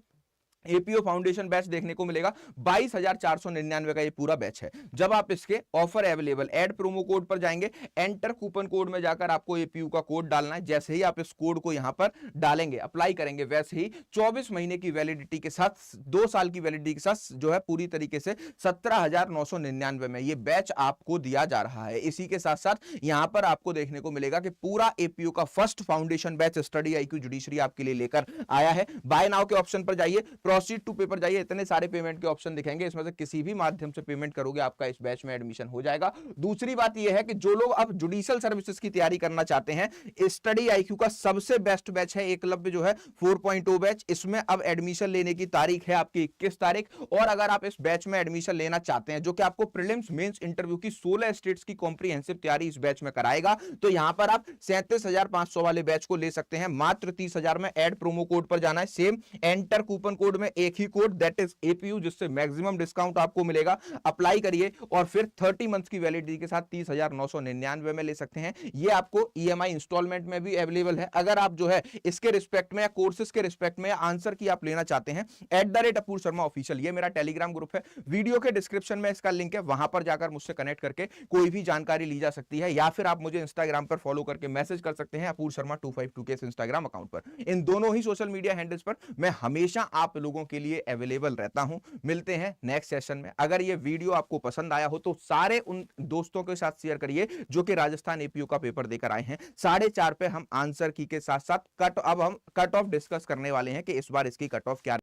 एपीओ फाउंडेशन बैच देखने को मिलेगा, 22,499 का ये पूरा बैच है। जब आप इसके offer available add promo code पर जाएंगे, एंटर कूपन कोड में जाकर आपको एपीयू का कोड डालना है। जैसे ही आप इस कोड को यहां पर डालेंगे, अप्लाई करेंगे, वैसे ही 24 महीने की वैलिडिटी के साथ, 2 साल की वैलिडिटी के साथ जो है पूरी तरीके से 17,999 में ये बैच आपको दिया जा रहा है। इसी के साथ साथ यहां पर आपको देखने को मिलेगा कि पूरा एपीयू का first foundation batch study IQ judiciary आपके लिए लेकर आया है। बाय नाउ के ऑप्शन पर जाइए, प्रोसीड टू पे पर जाइए, इतने सारे पेमेंट के ऑप्शन दिखेंगे, इसमें से किसी भी माध्यम से पेमेंट करोगे आपका इस बैच में एडमिशन हो जाएगा। दूसरी बात यह है कि जो लोग अब जुडिशियल सर्विसेज की तैयारी करना चाहते हैं, स्टडी आईक्यू का सबसे बेस्ट बैच है एकलव्य जो है 4.0 बैच। इसमें अब एडमिशन लेने की तारीख है आपकी 21 तारीख। और अगर आप इस बैच में एडमिशन लेना चाहते हैं, जो कि आपको प्रीलिम्स मेंस इंटरव्यू की 16 स्टेट्स की कॉम्प्रिहेंसिव तैयारी इस बैच में कराएगा, तो यहां पर आप 37,500 वाले बैच को ले सकते हैं मात्र 30,000 में। ऐड प्रोमो कोड पर जाना है, सेम एंटर कूपन कोड में एक ही कोड, दैट इज एपीयू, जिससे मैक्सिमम डिस्काउंट आपको मिलेगा। अप्लाई करिए और फिर 30 मंथ्स की वैलिडिटी के साथ 30,999 में ले सकते हैं। ये आपको ईएमआई इंस्टॉलमेंट में भी अवेलेबल है। अगर आप जो है इसके रिस्पेक्ट में या कोर्सेज के रिस्पेक्ट में आंसर की आप लेना चाहते हैं, @अपूर शर्मा ऑफिशियल ये मेरा टेलीग्राम ग्रुप है, वीडियो के डिस्क्रिप्शन में इसका लिंक है, वहां पर जाकर मुझसे कनेक्ट करके कोई भी जानकारी ली जा सकती है, या फिर आप मुझे इंस्टाग्राम पर फॉलो करके मैसेज कर सकते हैं अपूर शर्मा 252 के इंस्टाग्राम अकाउंट पर। इन दोनों ही सोशल मीडिया हैंडल्स पर मैं हमेशा आप लोगों के लिए अवेलेबल रहता हूं। मिलते हैं नेक्स्ट सेशन में। अगर ये वीडियो आपको पसंद आया हो तो सारे उन दोस्तों के साथ शेयर करिए जो कि राजस्थान एपीयू का पेपर देकर आए हैं। 4.5 पे हम आंसर की के साथ साथ अब हम कट ऑफ डिस्कस करने वाले हैं कि इस बार इसकी कट ऑफ क्या